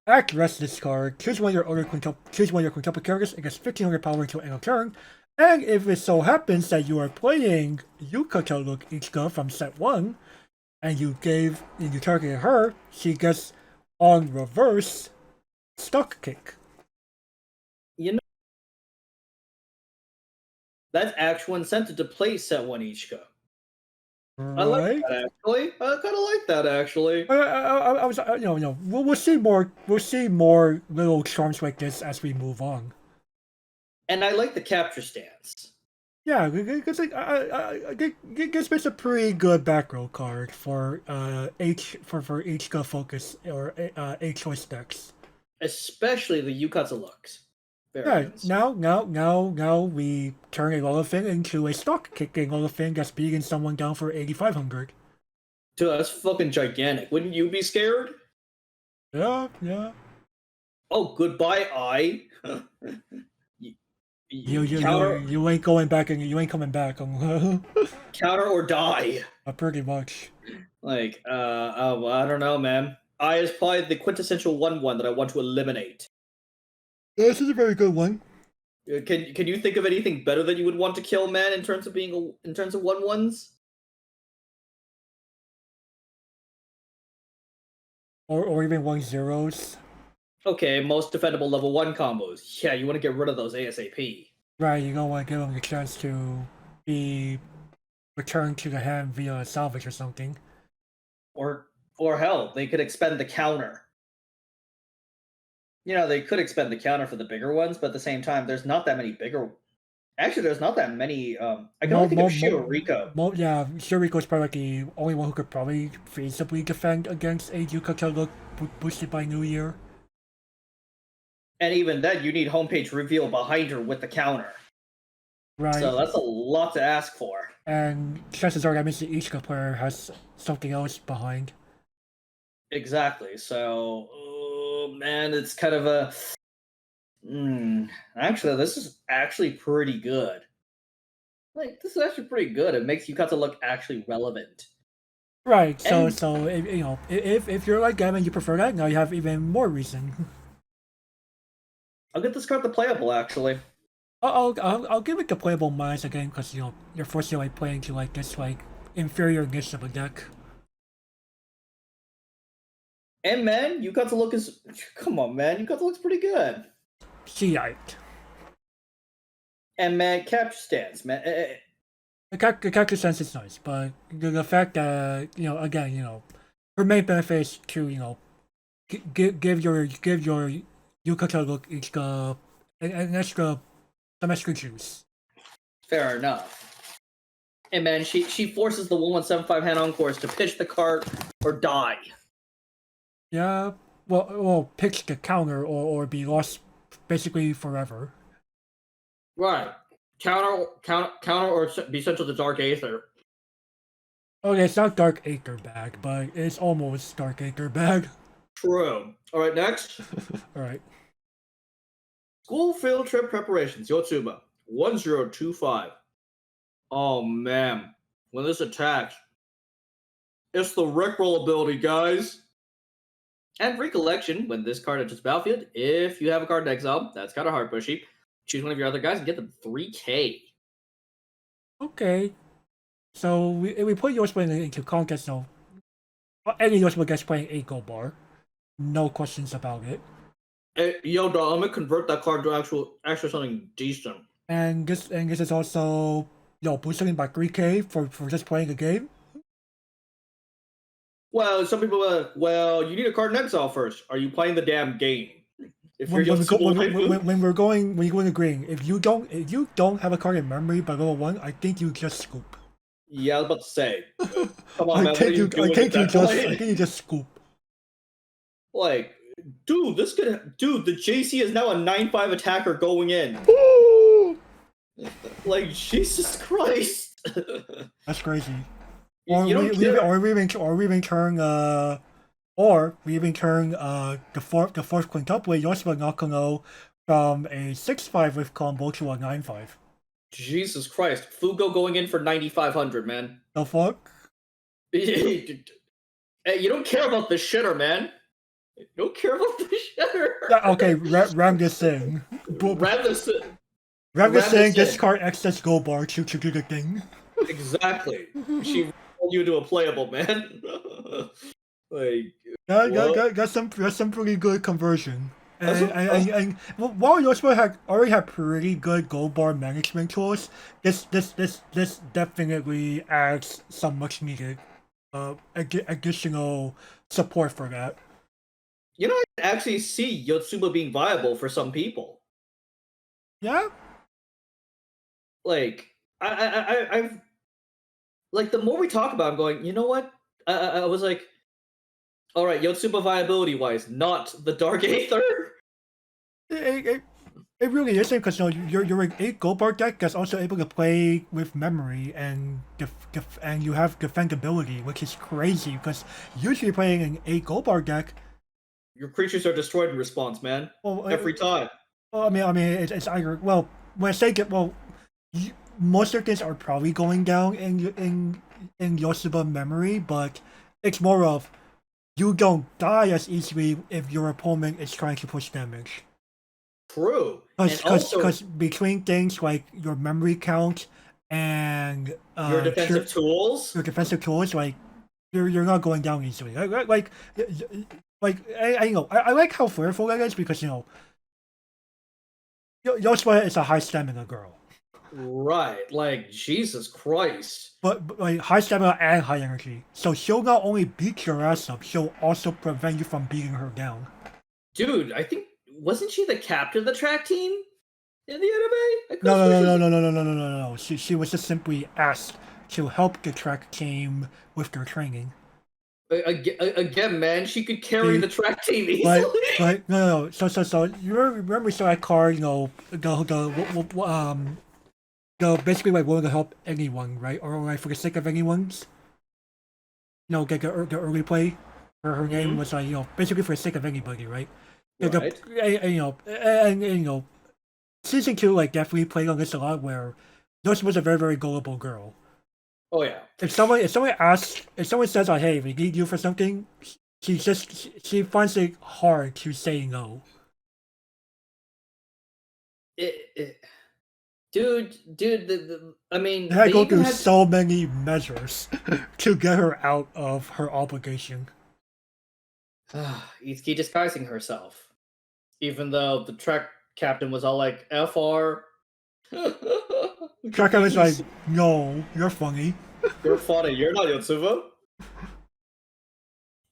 Act rest this card. Choose one of your quintuplet characters and gets 1500 power until end of turn. And if it so happens that you are playing Yukata Look Ichika from set 1, and you targeted her, she gets on reverse stock kick. You know, that's actual incentive to play set 1 Ichika. I like that actually. I kind of like that actually. I was, we'll see more. We'll see more little charms like this as we move on. And I like the capture stance. Yeah, because like, this makes a pretty good back row card for for H focus or H choice decks. Especially the Yukata looks. Yeah, now we turn a Olafin into a stock kicking Olafin that's beating someone down for 8,500. Dude, that's fucking gigantic. Wouldn't you be scared? Yeah. Oh, goodbye, I. You ain't going back and you ain't coming back. Counter or die. Pretty much. Like, I don't know, man. I is probably the quintessential 1/1 that I want to eliminate. This is a very good one. Can you think of anything better that you would want to kill, man? In terms of 1/1s? Or even 1/0s. Okay, most defendable level 1 combos. Yeah, you want to get rid of those ASAP. Right, you don't want to give them the chance to be returned to the hand via salvage or something. Or hell, they could expend the counter. You know, they could expend the counter for the bigger ones, but at the same time, there's not that many bigger. Actually, there's not that many. I can only think of Shioriko. Yeah, Shioriko's probably like the only one who could probably feasibly defend against a Yukata look boosted by New Year. And even then, you need homepage reveal behind her with the counter. Right. So that's a lot to ask for. And chances are that means the Ichika player has something else behind. Exactly. So, man, it's kind of a. Actually, this is actually pretty good. Like, this is actually pretty good. It makes Yukata look actually relevant. Right. So if you're like them and you prefer that, now you have even more reason. I'll get this card the playable actually. I'll give it the playable minus again because you're forced to like play into like this like inferior niche of a deck. And man, Yukata look is come on, man. Yukata looks pretty good. Shiite. And man, capture stance, man. The capture stance is nice, but the fact that again, her main benefit is to give your Yukata look some extra juice. Fair enough. And man, she forces the 1175 hand encores to pitch the card or die. Yeah, well, pitch the counter or be lost basically forever. Right. Counter or be sent to the Dark Aether. Okay, it's not Dark Acre bag, but it's almost Dark Acre bag. True. Alright, next. Alright. School field trip preparations, Yotsuba. 1025. Oh man. When this attacks. It's the Rickroll ability, guys. And recollection, when this card enters battlefield, if you have a card in exile, that's kind of hard pushy. Choose one of your other guys and get them 3k. Okay. So we put Yoshima into contest, so any Yoshima gets playing 8 gold bar. No questions about it. Hey, yo, dog, I'm gonna convert that card to actual something decent. And this is also boosting by 3K for just playing a game. Well, some people are like, well, you need a card in exile first. Are you playing the damn game? If you're Yotsuba waifu, When you're going to green, if you don't have a card in memory by level 1, I think you just scoop. yeah, I was about to say, come on, man, what are you doing at that point? I think you just scoop. Like, dude, the JC is now a 9/5 attacker going in. Ooh! Like, Jesus Christ. That's crazy. You don't care. Or we even turn the fourth quintuplet Yoshima Nakano from a 6/5 with combo to a 9/5. Jesus Christ. Fugo going in for 9,500, man. The fuck? Hey, you don't care about the shitter, man. You don't care about the shitter. Yeah, okay, ram this thing. Ram this in. Discard excess gold bar to do the thing. Exactly. She rolled you into a playable, man. Like, that's some pretty good conversion. And while Yoshima already had pretty good gold bar management tools, this definitely adds some much needed additional support for that. You know, I can actually see Yotsuba being viable for some people. Yeah. Like, I've like, the more we talk about it, I'm going, you know what? I was like, all right, Yotsuba viability wise, not the Dark Aether. It really isn't, because you're an 8 gold bar deck that's also able to play with memory and and you have defendability, which is crazy because usually playing an 8 gold bar deck, your creatures are destroyed in response, man. Every time. Well, I mean, it's either, well, when I say most of things are probably going down in Yotsuba memory, but it's more of you don't die as easily if your opponent is trying to push damage. True. Because between things like your memory count and your defensive tools, like you're not going down easily. Like I know I like how fearful that is, because Yoshua is a high stamina girl. Right, like, Jesus Christ. But like high stamina and high energy, so she'll not only beat your ass up, she'll also prevent you from beating her down. Dude, I think, wasn't she the captain of the track team in the anime? No. She was just simply asked to help the track team with their training. Again, man, she could carry the track team easily. But no. So you remember that card? Basically like willing to help anyone, right? Or like for the sake of anyone's. Get the early play. Her name was like basically for the sake of anybody, right? Right. And season 2 like definitely played on this a lot, where Yoshi was a very, very gullible girl. Oh yeah. If someone says like, hey, we need you for something, she finds it hard to say no. Dude, I mean, I go through so many measures to get her out of her obligation. Itsuki disguising herself, even though the track captain was all like, "FR." Track captain's like, "No, you're funny. You're funny. You're not Yotsuba."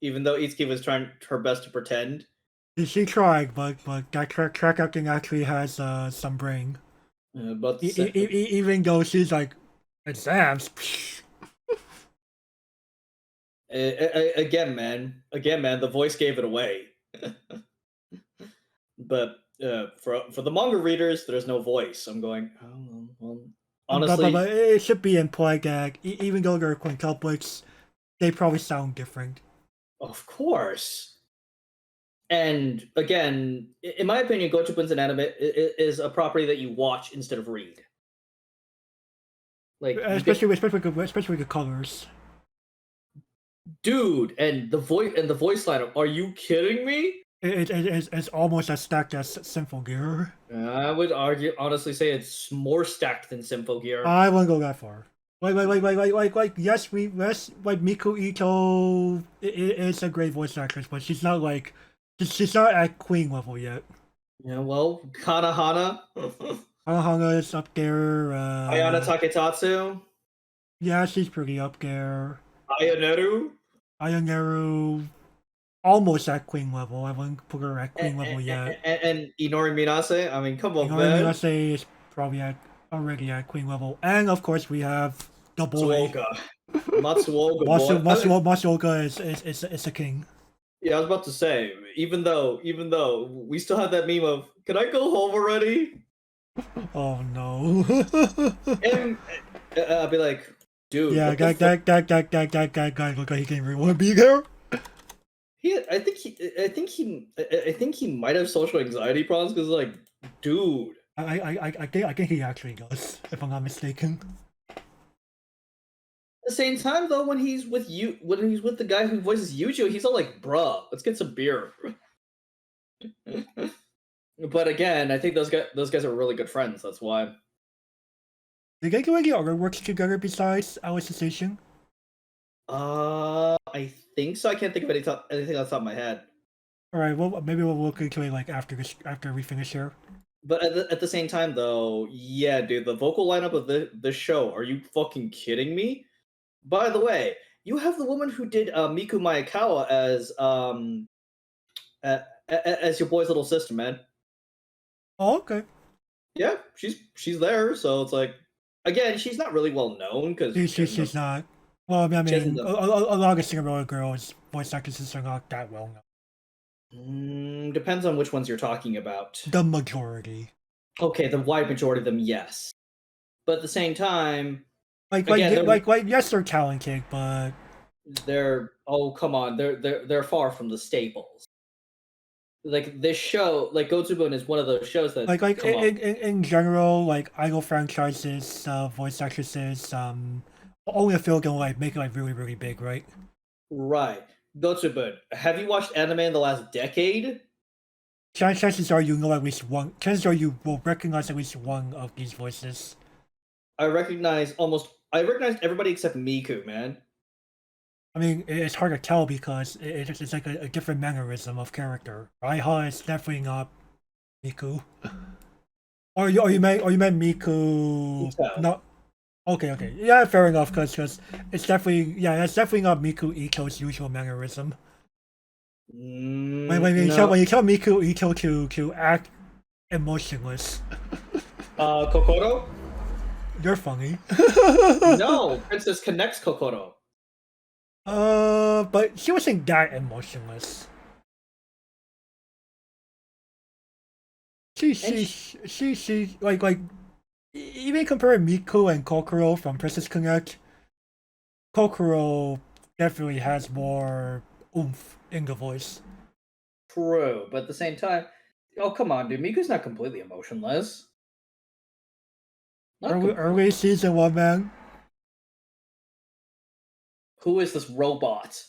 Even though Itsuki was trying her best to pretend. She tried, but that track captain actually has some brain. But even though she's like exams. Again, man, the voice gave it away. But for the manga readers, there's no voice. I'm going, oh, well, honestly, but it should be implied that even though they're quintuplets, they probably sound different. Of course. And again, in my opinion, Gochu Twins in anime is a property that you watch instead of read. Like, especially with the colors. Dude, and the voice line. Are you kidding me? It's almost as stacked as Symphogear. I would honestly say it's more stacked than Symphogear. I wouldn't go that far. Yes, Miku Ito is a great voice actress, but she's not like She's not at queen level yet. Yeah, well, Kanahana, Hana is up there. Ayana Taketatsu, Yeah, she's pretty up there. Ayaneru, Ayaneru, almost at queen level. I wouldn't put her at queen level yet. and Inori Minase. I mean, come on, Inori man. Minase is probably already at queen level. And of course, we have the boy. Matsuoka, boy. Matsuoka is a king. Yeah, I was about to say, even though we still have that meme of, can I go home already? Oh no. And I'll be like, dude, Yeah, what the that guy look like he didn't really want to be there. I think he might have social anxiety problems because, like, dude. I think he actually does, if I'm not mistaken. At the same time, though, when he's with the guy who voices Yujo, he's all like, "Bruh, let's get some beer." But again, I think those guys are really good friends. That's why. Did they do any other works together besides Alice Station? I think so. I can't think of anything off the top of my head. All right, well, maybe we'll look into it like after we finish here. But at the same time, though, yeah, dude, the vocal lineup of the show. Are you fucking kidding me? By the way, you have the woman who did Miku Maekawa as your boy's little sister, man. Oh, okay. Yeah, she's there, so it's like, again, she's not really well known because She's not. Well, I mean, a lot of Cinderella girls voice actresses are not that well known. Depends on which ones you're talking about. The majority. Okay, the wide majority of them, yes. But at the same time, yes, they're talented, but come on, they're far from the staples. Like this show, like Gotsubun is one of those shows that in general, like idol franchises, voice actresses, only a few can like make it like really really big, right? Right. Gotsubun. Have you watched anime in the last decade? Chances are you know at least one. Chances are you will recognize at least one of these voices. I recognize everybody except Miku, man. I mean, it's hard to tell because it's like a different mannerism of character. Raiha is definitely not Miku. Or you meant Miku? No. Okay. Yeah, fair enough. Because it's definitely that's definitely not Miku Ito's usual mannerism. When you tell Miku Ito to act emotionless. Kokoro? You're funny. No, Princess connects Kokoro. But she wasn't that emotionless. She like even comparing Miku and Kokoro from Princess Connect, Kokoro definitely has more oomph in the voice. True, but at the same time, oh come on, dude, Miku's not completely emotionless. Early season 1, man. Who is this robot?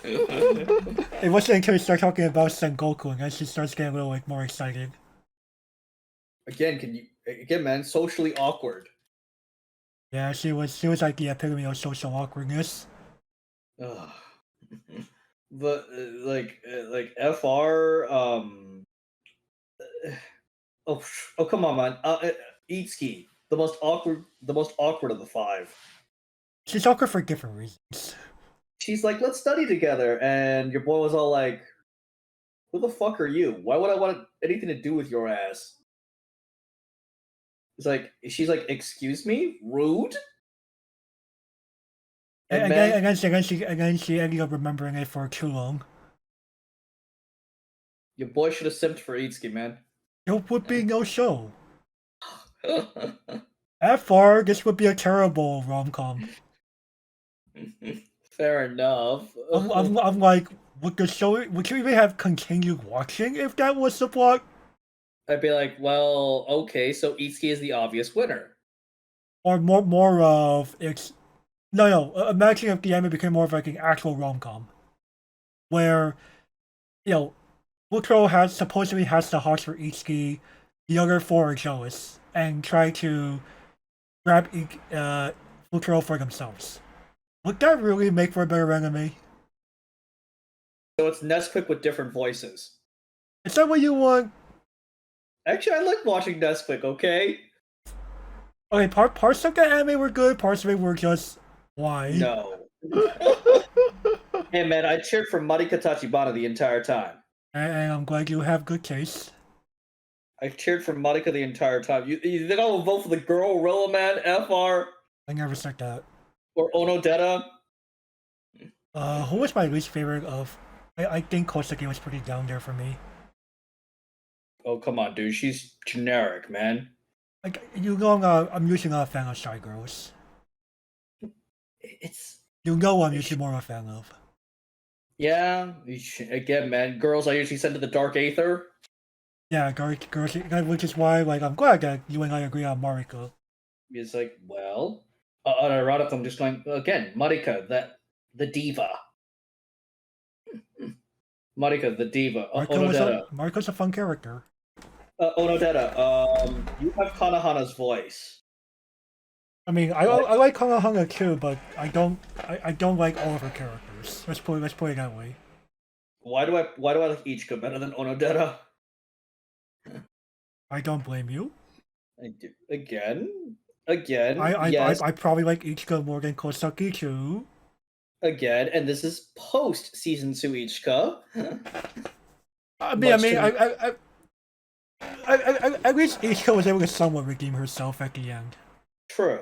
It wasn't until we start talking about Sengoku and then she starts getting a little like more excited. Again, man, socially awkward. Yeah, she was like the epitome of social awkwardness. Ugh. But like FR oh come on, man. Itsuki, the most awkward of the five. She's awkward for different reasons. She's like, let's study together, and your boy was all like, who the fuck are you? Why would I want anything to do with your ass? She's like, excuse me? Rude? And then she ended up remembering it for too long. Your boy should have simped for Itsuki, man. There would be no show. FR, this would be a terrible rom-com. Fair enough. I'm like, would you even have continued watching if that was the plot? I'd be like, well, okay, so Itsuki is the obvious winner. Or more of it's no. Imagine if the anime became more of like an actual rom-com, where Futro supposedly has the hearts for Itsuki, the other four are jealous and try to grab Futro for themselves. Would that really make for a better anime? So it's Nesquik with different voices. Is that what you want? Actually, I like watching Nesquik, okay? Okay, parts of the anime were good, parts of it were just why? No. Hey man, I cheered for Marika Tachibana the entire time. And I'm glad you have good taste. I cheered for Marika the entire time. You think I will vote for the girl Rilla Man, FR, I never said that. or Onodeta? Who was my least favorite of? I think Kosaki was pretty down there for me. Oh come on, dude. She's generic, man. Like you know, I'm usually not a fan of shy girls. It's You know, I'm usually more of a fan of. yeah. Again, man. Girls I usually send to the dark aether. Yeah, girls, which is why like I'm glad that you and I agree on Mariko. It's like, well, unironically, I'm just going again. Marika, the diva. Marika, the diva. Onodeta. Mariko's a fun character. Onodeta. You have Kanahana's voice. I mean, I like Konohanga too, but I don't like all of her characters. Let's put it that way. Why do I like Ichika better than Onodeta? I don't blame you. I do. Again. I probably like Ichika more than Kosaki too. Again, and this is post season 2 Ichika. I mean, at least Ichika was able to somewhat redeem herself at the end. True.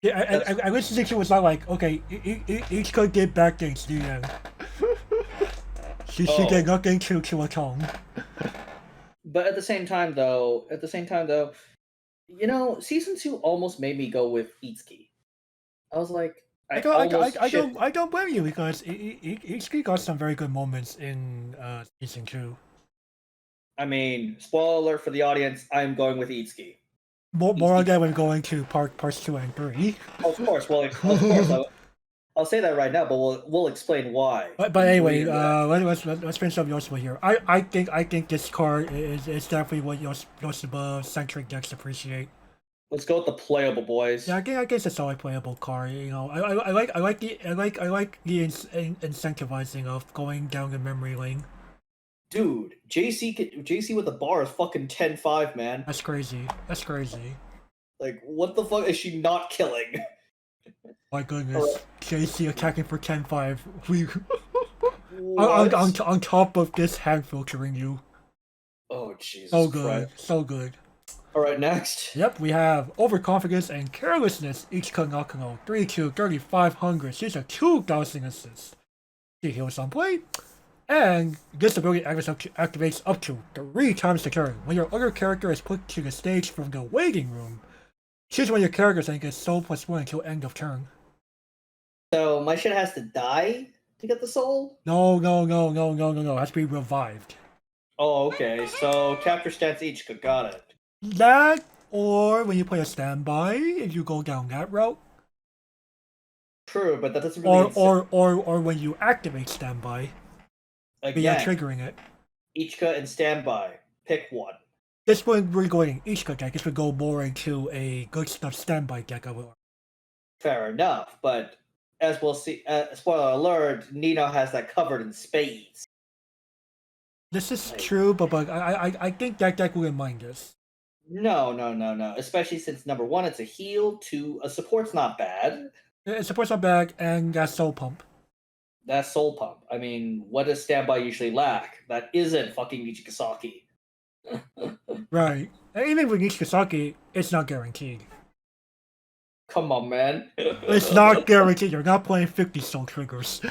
Yeah, at least Ichika was not like, okay, Ichika did bad things to the end. She did nothing to atone. But at the same time, though, you know, season 2 almost made me go with Itsuki. I was like, I don't blame you because Itsuki got some very good moments in season 2. I mean, spoiler alert for the audience, I'm going with Itsuki. More on that when going to parts 2 and 3. Of course, well, of course, I'll say that right now, but we'll explain why. But anyway, let's finish up Yoshima here. I think this card is definitely what Yoshima centric decks appreciate. Let's go with the playable boys. Yeah, I guess it's a solid playable card. You know, I like the incentivizing of going down the memory lane. Dude, JC with the bar is fucking 10-5, man. That's crazy. Like, what the fuck is she not killing? My goodness, JC attacking for 10-5. We on top of this hand filtering you. Oh Jesus! So good, Christ. so good. All right, next. Yep, we have overconfidence and carelessness. Ichika Nakano, 3Q, 3500. She's a 2,000 assist. She heals on play, and this ability activates up to 3 times the turn. When your other character is put to the stage from the waiting room, choose one of your characters and get soul +1 until end of turn. So my shit has to die to get the soul? No. It has to be revived. Oh, okay. So capture stance Ichika, got it. That, or when you play a standby, if you go down that route. True, but that doesn't really. Or when you activate standby. Again, triggering it. Ichika and standby. Pick one. This one we're going Ichika deck. This would go more into a good stuff standby deck. Fair enough, but as we'll see, spoiler alert, Nino has that covered in spades. This is true, but I think that deck wouldn't mind this. No. Especially since number 1, it's a heal. 2, a support's not bad. Support's not bad, and that's soul pump. That's soul pump. I mean, what does standby usually lack? That isn't fucking Ichikasaki. Right. And even with Ichikasaki, it's not guaranteed. Come on, man. It's not guaranteed. You're not playing 50 soul triggers.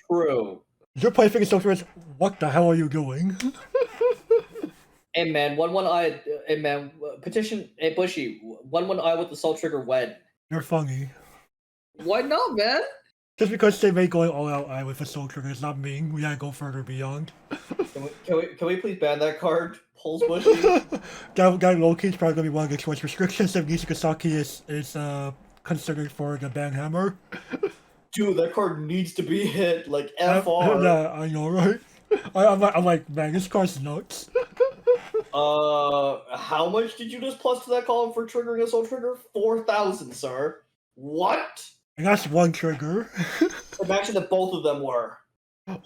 True. If you're playing 50 soul triggers, what the hell are you doing? Hey man, 1/1 hey man, petition, hey Bushy, 1/1 with the soul trigger when? You're funny. Why not, man? Just because they may go all out eye with a soul trigger does not mean we gotta go further beyond. Can we please ban that card? Pulse Bushy? that low-key is probably gonna be one of the choice restrictions if Nishikasaki is considered for the ban hammer. Dude, that card needs to be hit, like FR. Yeah, I know, right? I'm like, man, this card's nuts. How much did you just plus to that column for triggering a soul trigger? 4,000, sir. What? And that's one trigger. Imagine that both of them were.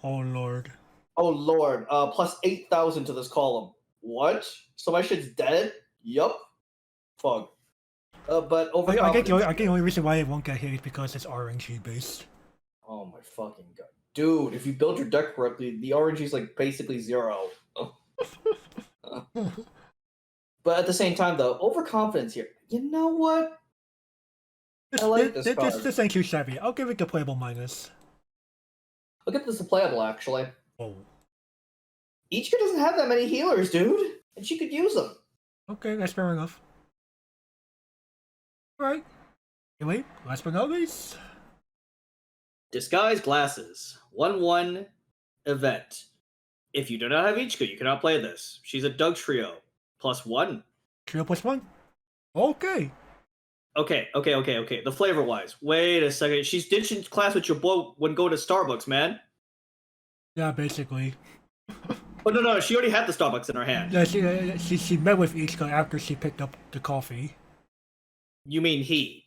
Oh lord. Oh lord, plus 8,000 to this column. What? So my shit's dead? Yup. Fuck. But overconfidence. I think the only reason why it won't get hit is because it's RNG based. Oh my fucking god. Dude, if you build your deck correctly, the RNG is like basically 0. But at the same time, though, overconfidence here. You know what? I like this card. This ain't too shabby. I'll give it the playable minus. I'll get this a playable, actually. Oh. Ichika doesn't have that many healers, dude. And she could use them. Okay, that's fair enough. Alright. Anyway, last but not least. Disguise Glasses. 1/1 event. If you do not have Ichika, you cannot play this. She's a Doug Trio. +1. Trio +1? Okay. Okay. The flavor wise. Wait a second. She's ditching class with your boy when going to Starbucks, man. Yeah, basically. Oh no, she already had the Starbucks in her hand. Yeah, she met with Ichika after she picked up the coffee. You mean he?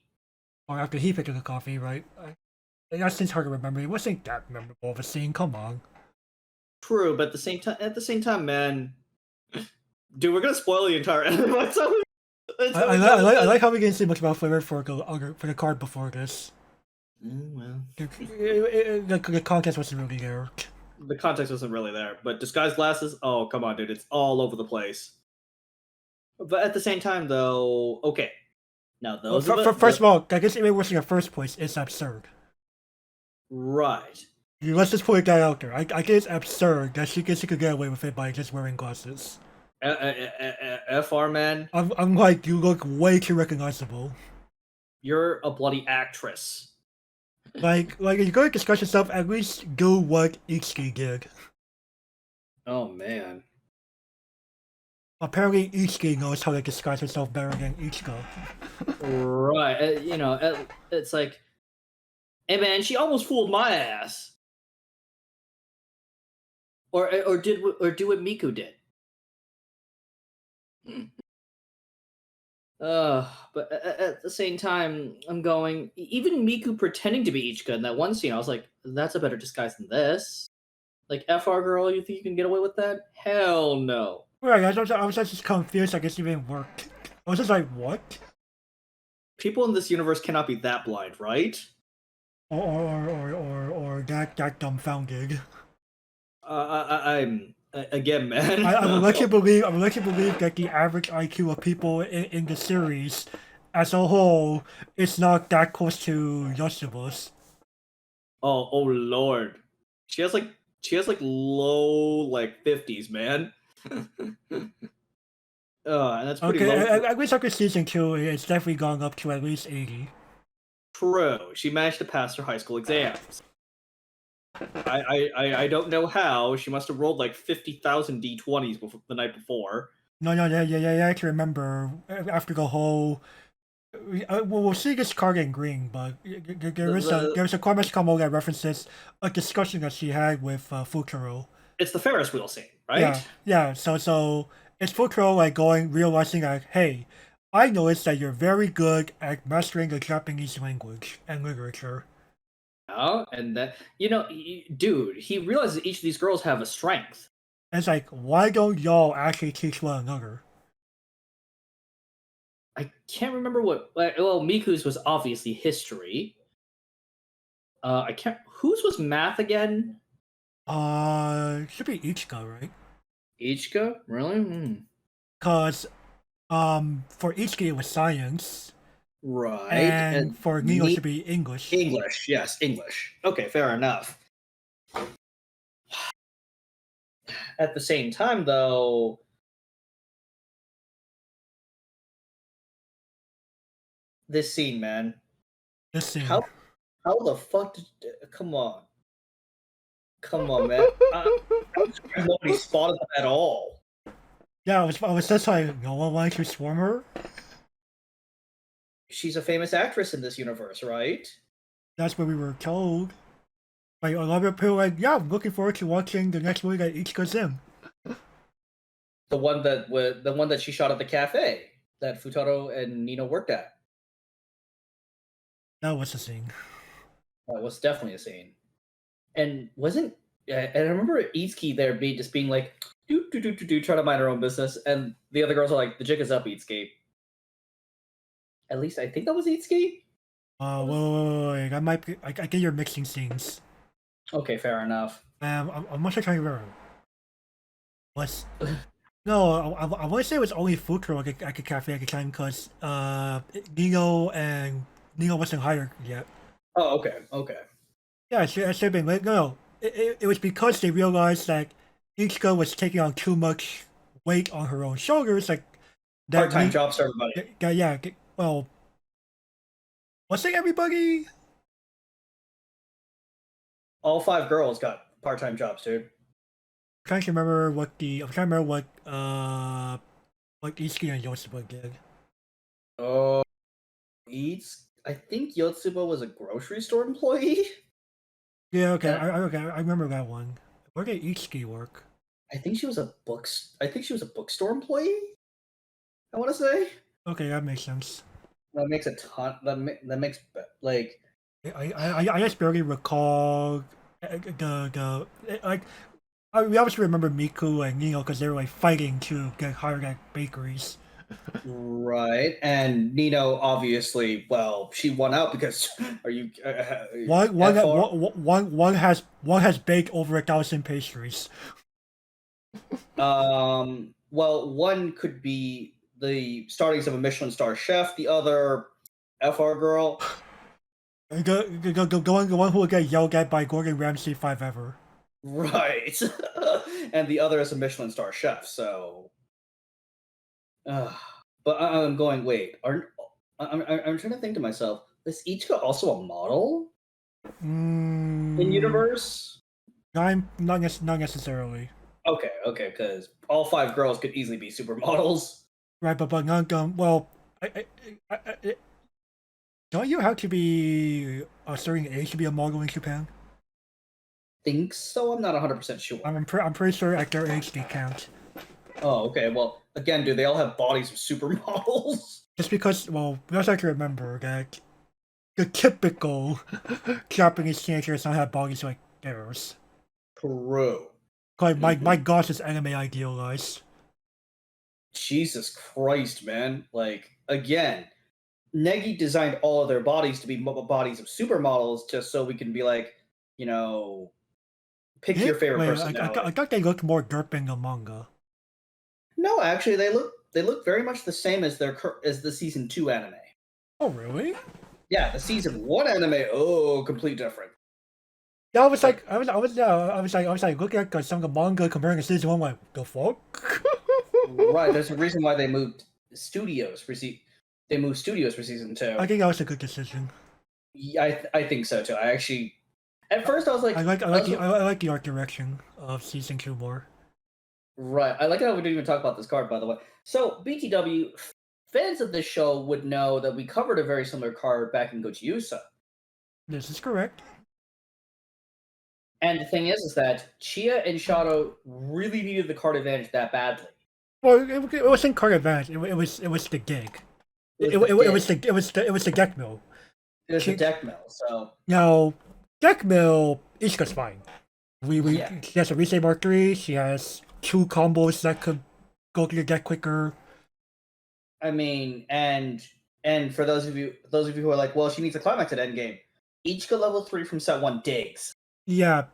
Or after he picked up the coffee, right? That seems hard to remember. It wasn't that memorable of a scene, come on. True, but at the same time, man. Dude, we're gonna spoil the entire anime. I like how we didn't see much about flavor for the card before this. Well. The context wasn't really there. The context wasn't really there, but Disguise Glasses, oh, come on, dude. It's all over the place. But at the same time, though, okay. Now, those first of all, I guess even worse in the first place, it's absurd. Right. Let's just put that out there. I guess it's absurd that she could get away with it by just wearing glasses. FR, man. I'm like, you look way too recognizable. You're a bloody actress. Like if you're going to discuss yourself, at least do what Ichiki did. Oh, man. Apparently, Ichiki knows how to disguise herself better than Ichika. Right. It's like, hey, man, she almost fooled my ass. Or do what Miku did. But at the same time, I'm going. Even Miku pretending to be Ichika in that one scene, I was like, that's a better disguise than this. Like, FR girl, you think you can get away with that? Hell no. Right, I was just confused. I guess it even worked. I was just like, what? People in this universe cannot be that blind, right? Or that dumbfounded. I'm again, man. I would like to believe that the average IQ of people in the series, as a whole, is not that close to Yoshiba's. Oh lord, she has like low like 50s, man. And that's pretty low. At least after season 2, it's definitely gone up to at least 80. True, she managed to pass her high school exams. I don't know how. She must have rolled like 50,000 D20s the night before. No, yeah, I can remember after the whole. We'll see this card in green, but there is a Climax combo that references a discussion that she had with Futuro. It's the Ferris wheel scene, right? Yeah. So it's Futuro like realizing that, hey, I noticed that you're very good at mastering the Japanese language and literature. Oh, and that dude, he realizes each of these girls have a strength. And it's like, why don't y'all actually teach one another? I can't remember what. Well, Miku's was obviously history. I can't. Whose was math again? Should be Ichika, right? Ichika, really? Because, for Ichika it was science. Right. And for Nino it should be English. English, yes, English. Okay, fair enough. At the same time, though, this scene, man. This scene. How the fuck did? Come on, man. Nobody spotted them at all. Yeah, I was just like, no one wanted to swarm her. She's a famous actress in this universe, right? That's what we were told. Like a lot of people were like, yeah, I'm looking forward to watching the next movie that Ichika's in. The one that she shot at the cafe that Futaro and Nino worked at. That was the scene. That was definitely a scene. And wasn't Yeah, and I remember Itsuki there being like, trying to mind her own business, and the other girls are like, the jig is up, Itsuki. At least I think that was Itsuki. Wait, I might be, I get you're mixing scenes. Okay, fair enough. I'm not sure trying to remember. What's no, I want to say it was only Futuro at the cafe at the time because Nino wasn't hired yet. Oh, okay, okay. Yeah, it should have been. No, it was because they realized that each girl was taking on too much weight on her own shoulders. Like that. Part-time jobs for everybody. Yeah. Well, was it everybody? All 5 girls got part-time jobs, dude. I'm trying to remember what Iski and Yosuba did. Oh, Eats. I think Yotsuba was a grocery store employee. Yeah, okay, And I remember that one. Where did Iski work? I think she was a bookstore employee. I want to say Okay, that makes sense. that makes a ton. That makes like I just barely recall like we obviously remember Miku and Nino because they were like fighting to get hired at bakeries. right. And Nino obviously, well, she won out because are you One has baked over 1,000 pastries. Well, one could be the startings of a Michelin star chef. The other, FR girl. The one who will get yelled at by Gordon Ramsay if ever. Right. And the other is a Michelin star chef. So, but I'm going. Wait, I'm trying to think to myself. Is Ichika also a model in universe? Not necessarily. Okay, because all 5 girls could easily be supermodels. Right, but not well. I, don't you have to be a certain age to be a model in Japan? Think so. I'm not 100% sure. I'm pretty sure at their age they count. Oh, okay. Well, again, do they all have bodies of supermodels? Just because, well, we also have to remember that the typical Japanese teenagers don't have bodies like theirs. True. Like my gosh, is anime idealized. Jesus Christ, man! Like again, Negi designed all of their bodies to be bodies of supermodels, just so we can be like, pick your favorite personality. I thought they looked more derp in the manga. No, actually, they look very much the same as as the season 2 anime. Oh really? Yeah, the season 1 anime. Oh, complete different. Yeah, I was like looking at some of the manga comparing to season 1, like the fuck. Right, there's a reason why they moved studios for season 2. I think that was a good decision. Yeah, I think so too. I actually, at first I was like, I like the art direction of season 2 more. Right, I like how we didn't even talk about this card, by the way. So BTW fans of this show would know that we covered a very similar card back in Gochiusa. This is correct. And the thing is that Chia and Shadow really needed the card advantage that badly. Well, it wasn't card advantage. It was the gig. It was the deck mill. It was the deck mill. So now deck mill Ishika's fine. She has a Reset Mark 3. She has 2 combos that could go to the deck quicker. I mean, and for those of you who are like, well, she needs a climax at endgame. Ichika level 3 from set 1 digs. Yeah.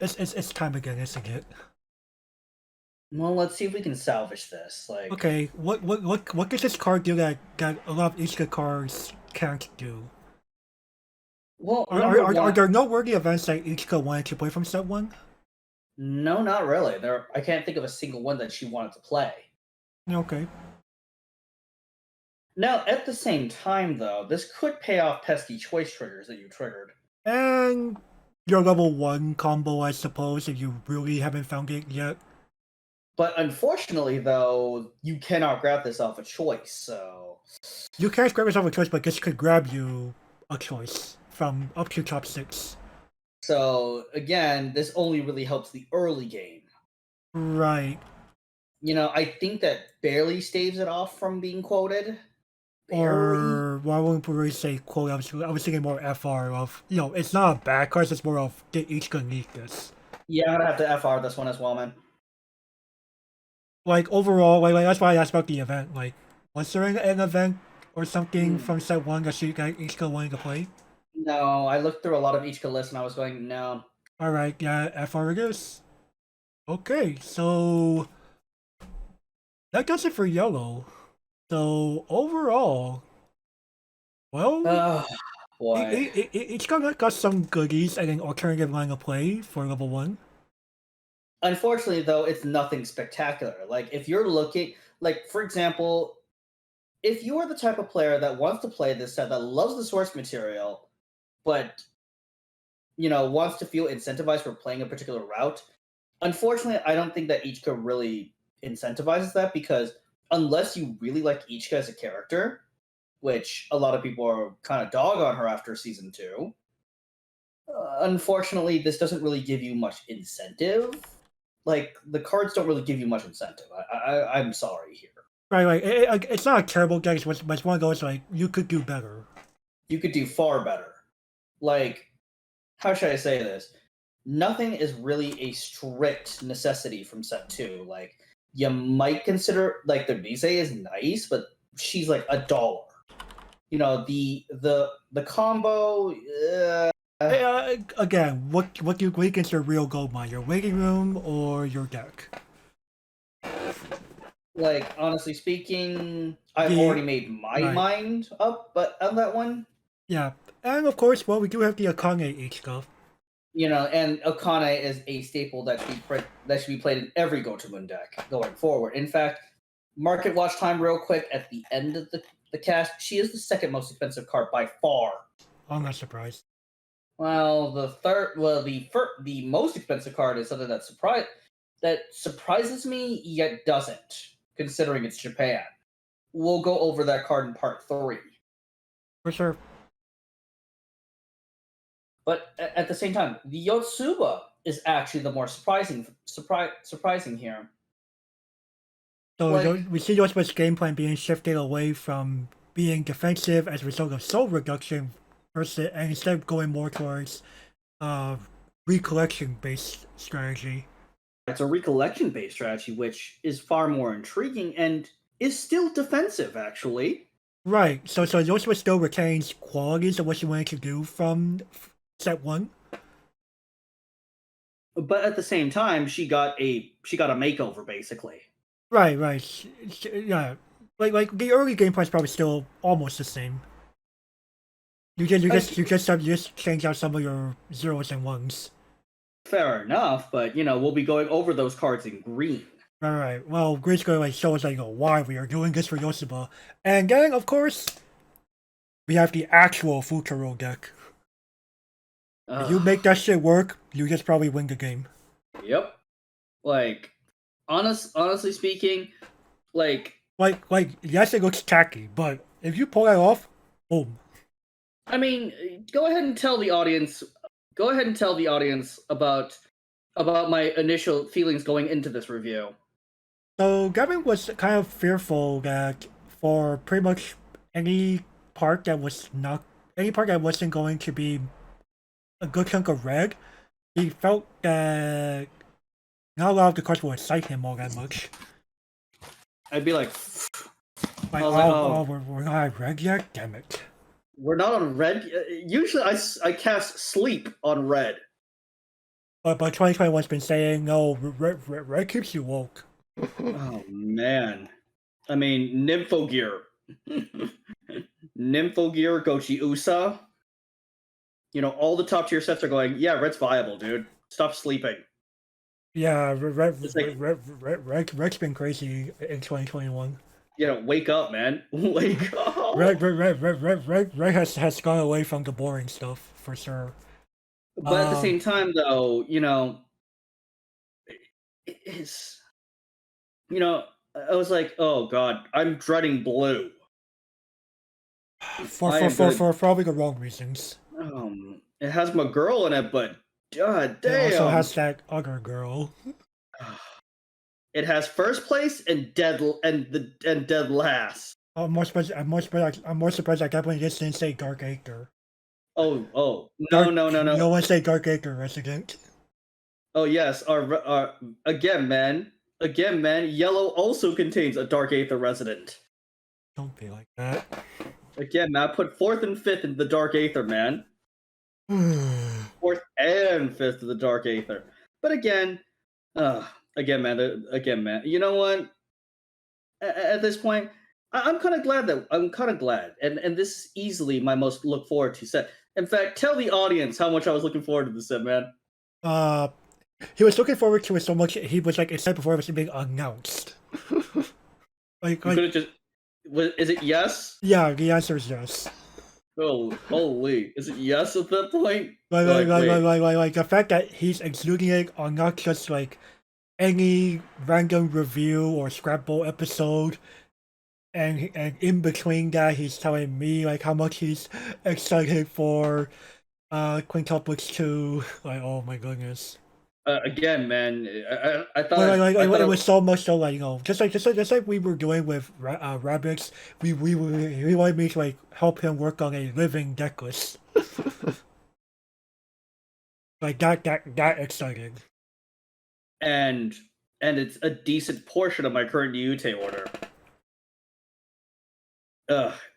It's time again, isn't it? Well, let's see if we can salvage this. Like, okay, what does this card do that a lot of Ichika cards can't do? Well, are there noteworthy events that Ichika wanted to play from set 1? No, not really. I can't think of a single one that she wanted to play. Okay. Now, at the same time, though, this could pay off pesky choice triggers that you triggered. And your level 1 combo, I suppose, if you really haven't found it yet. But unfortunately, though, you cannot grab this off a choice, so... You can't grab this off a choice, but this could grab you a choice from up to top 6. So, again, this only really helps the early game. Right. I think that barely staves it off from being quoted. barely. Or well, I wouldn't really say quote. I was thinking more FR of it's not a bad card. It's more of did Ichika need this? Yeah, I'm gonna have to FR this one as well, man. Like overall, like that's why I asked about the event. Like, was there an event or something Hmm. from set one that you guys Ichika wanted to play? No, I looked through a lot of Ichika lists and I was going, no. All right, yeah, FR it is. Okay, so that does it for yellow. So overall, well, Oh boy. it's got some goodies and an alternative line of play for level one. Unfortunately, though, it's nothing spectacular. Like, if you're looking, like, for example, if you are the type of player that wants to play this set, that loves the source material, but, wants to feel incentivized for playing a particular route, unfortunately, I don't think that Ichika really incentivizes that because unless you really like Ichika as a character, which a lot of people are kind of dog on her after season two, unfortunately, this doesn't really give you much incentive. Like the cards don't really give you much incentive. I'm sorry here. Right, like it's not a terrible deck. It's one of those like you could do better. You could do far better. Like, how should I say this? Nothing is really a strict necessity from set two. Like, you might consider like the Mise is nice, but she's like $1. The combo. Again, what do you consider real gold mine? Your waiting room or your deck? Like, honestly speaking, I've The already made my right, mind up, but on that one, yeah, and of course, well, we do have the Akane Ichika. and Okane is a staple that should be played in every Gotomoon deck going forward. In fact, market watch time real quick at the end of the cast, she is the second most expensive card by far. I'm not surprised. Well, the most expensive card is something that surprises me yet doesn't, considering it's Japan. We'll go over that card in part 3. For sure. But at the same time, the Yotsuba is actually the more surprising here. So Like, we see Yoshiba's game plan being shifted away from being defensive as a result of soul reduction versus and instead of going more towards uh recollection based strategy. it's a recollection based strategy, which is far more intriguing and is still defensive, actually. Right. So Yoshiba still retains qualities of what she wanted to do from set one. But at the same time, she got a makeover, basically. Right. Yeah. Like the early game plan is probably still almost the same. You just change out some of your zeros and ones. Fair enough, but we'll be going over those cards in green. Right. Well, Green's gonna like show us like why we are doing this for Yoshiba, and then of course we have the actual Futuro deck. If you make that shit work, you just probably win the game. Yep. Like, honestly speaking, like Yes, it looks tacky, but if you pull that off, boom. I mean, go ahead and tell the audience. Go ahead and tell the audience about my initial feelings going into this review. So Gavin was kind of fearful that for pretty much any part that wasn't going to be a good chunk of red, he felt that not a lot of the cards will excite him all that much. I'd be like, Like, I was like, oh, we're not at red yet? Damn it. we're not on red. Usually, I cast sleep on red. But 2021's been saying, no, red keeps you woke. Oh man, I mean, Nymphogear, Nymphogear, Gochi Usa. All the top tier sets are going. Yeah, red's viable, dude. Stop sleeping. Yeah, It's like, red's been crazy in 2021. wake up, man. Wake up. Red has gone away from the boring stuff for sure. But at the same time, though, it's I was like, oh god, I'm dreading blue. For probably the wrong reasons. It has my girl in it, but god damn. It also has that other girl. It has first place and dead last. I'm more surprised that Kaplan just didn't say Dark Acre. Oh, Dark, no. no one say Dark Acre resident. Oh yes, our again, man. Yellow also contains a Dark Aether resident. Don't be like that. Again, man, I put fourth and fifth in the Dark Aether, man. Fourth and fifth of the Dark Aether. But again, man. You know what? At this point, I'm kind of glad, and this is easily my most look forward to set. In fact, tell the audience how much I was looking forward to this set, man. uh, he was looking forward to it so much. He was like excited before it was being announced. You could have just. Is it yes? Yeah, the answer is yes. Oh, holy! Is it yes at that point? Like the fact that he's including it on not just like any random review or scrapbook episode, and in between that he's telling me like how much he's excited for Quintuplets 2. Like, oh my goodness. Again, man, I thought it was so much so, like, you know, just like we were doing with rabbits. We wanted me to like help him work on a living deck list. Like that exciting. And it's a decent portion of my current Yute order.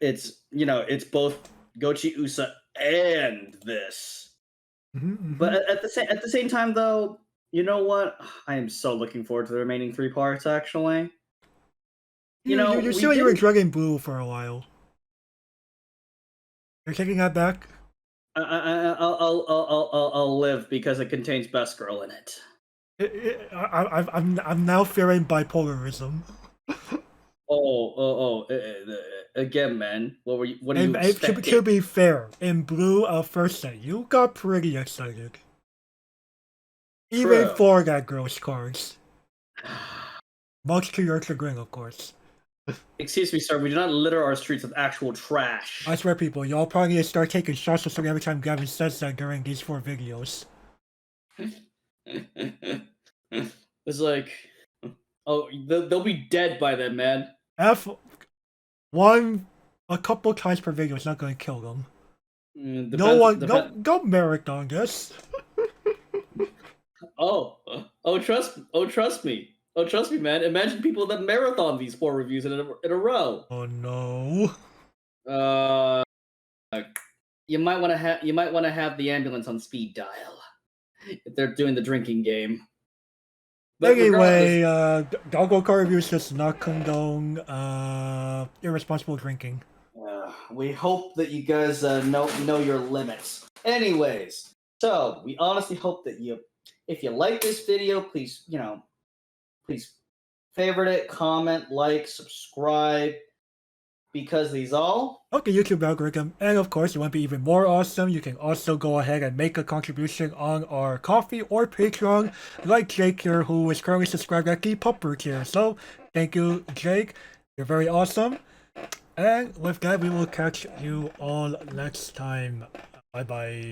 It's both Gochi Usa and this. But at the same time, though, you know what? I am so looking forward to the remaining 3 parts. Actually, you said you were Dragon Blue for a while. You're taking that back. I'll live because it contains Best Girl in it. I'm now fearing bipolarism. Again, man. What are you expecting? To be fair, in Blue first set, you got pretty excited. Even for that girl's cards. Much to your chagrin, of course. Excuse me, sir. We do not litter our streets with actual trash. I swear, people, y'all probably need to start taking shots of something every time Gavin says that during these 4 videos. It's like, oh, they'll be dead by then, man. F1 a couple times per video is not going to kill them. Don't marathon this. Trust me. Oh, trust me, man. Imagine people that marathon these 4 reviews in a row. Oh no. You might want to have the ambulance on speed dial if they're doing the drinking game. But anyway, Doggo Car Reviews does not condone irresponsible drinking. We hope that you guys know your limits. Anyways, so we honestly hope that if you like this video, please favorite it, comment, like, subscribe, because these all help the YouTube algorithm. And of course, you want to be even more awesome, you can also go ahead and make a contribution on our Ko-fi or Patreon, like Jake here, who is currently subscribed at the Pupper tier. So thank you, Jake. You're very awesome. And with that, we will catch you all next time. Bye bye.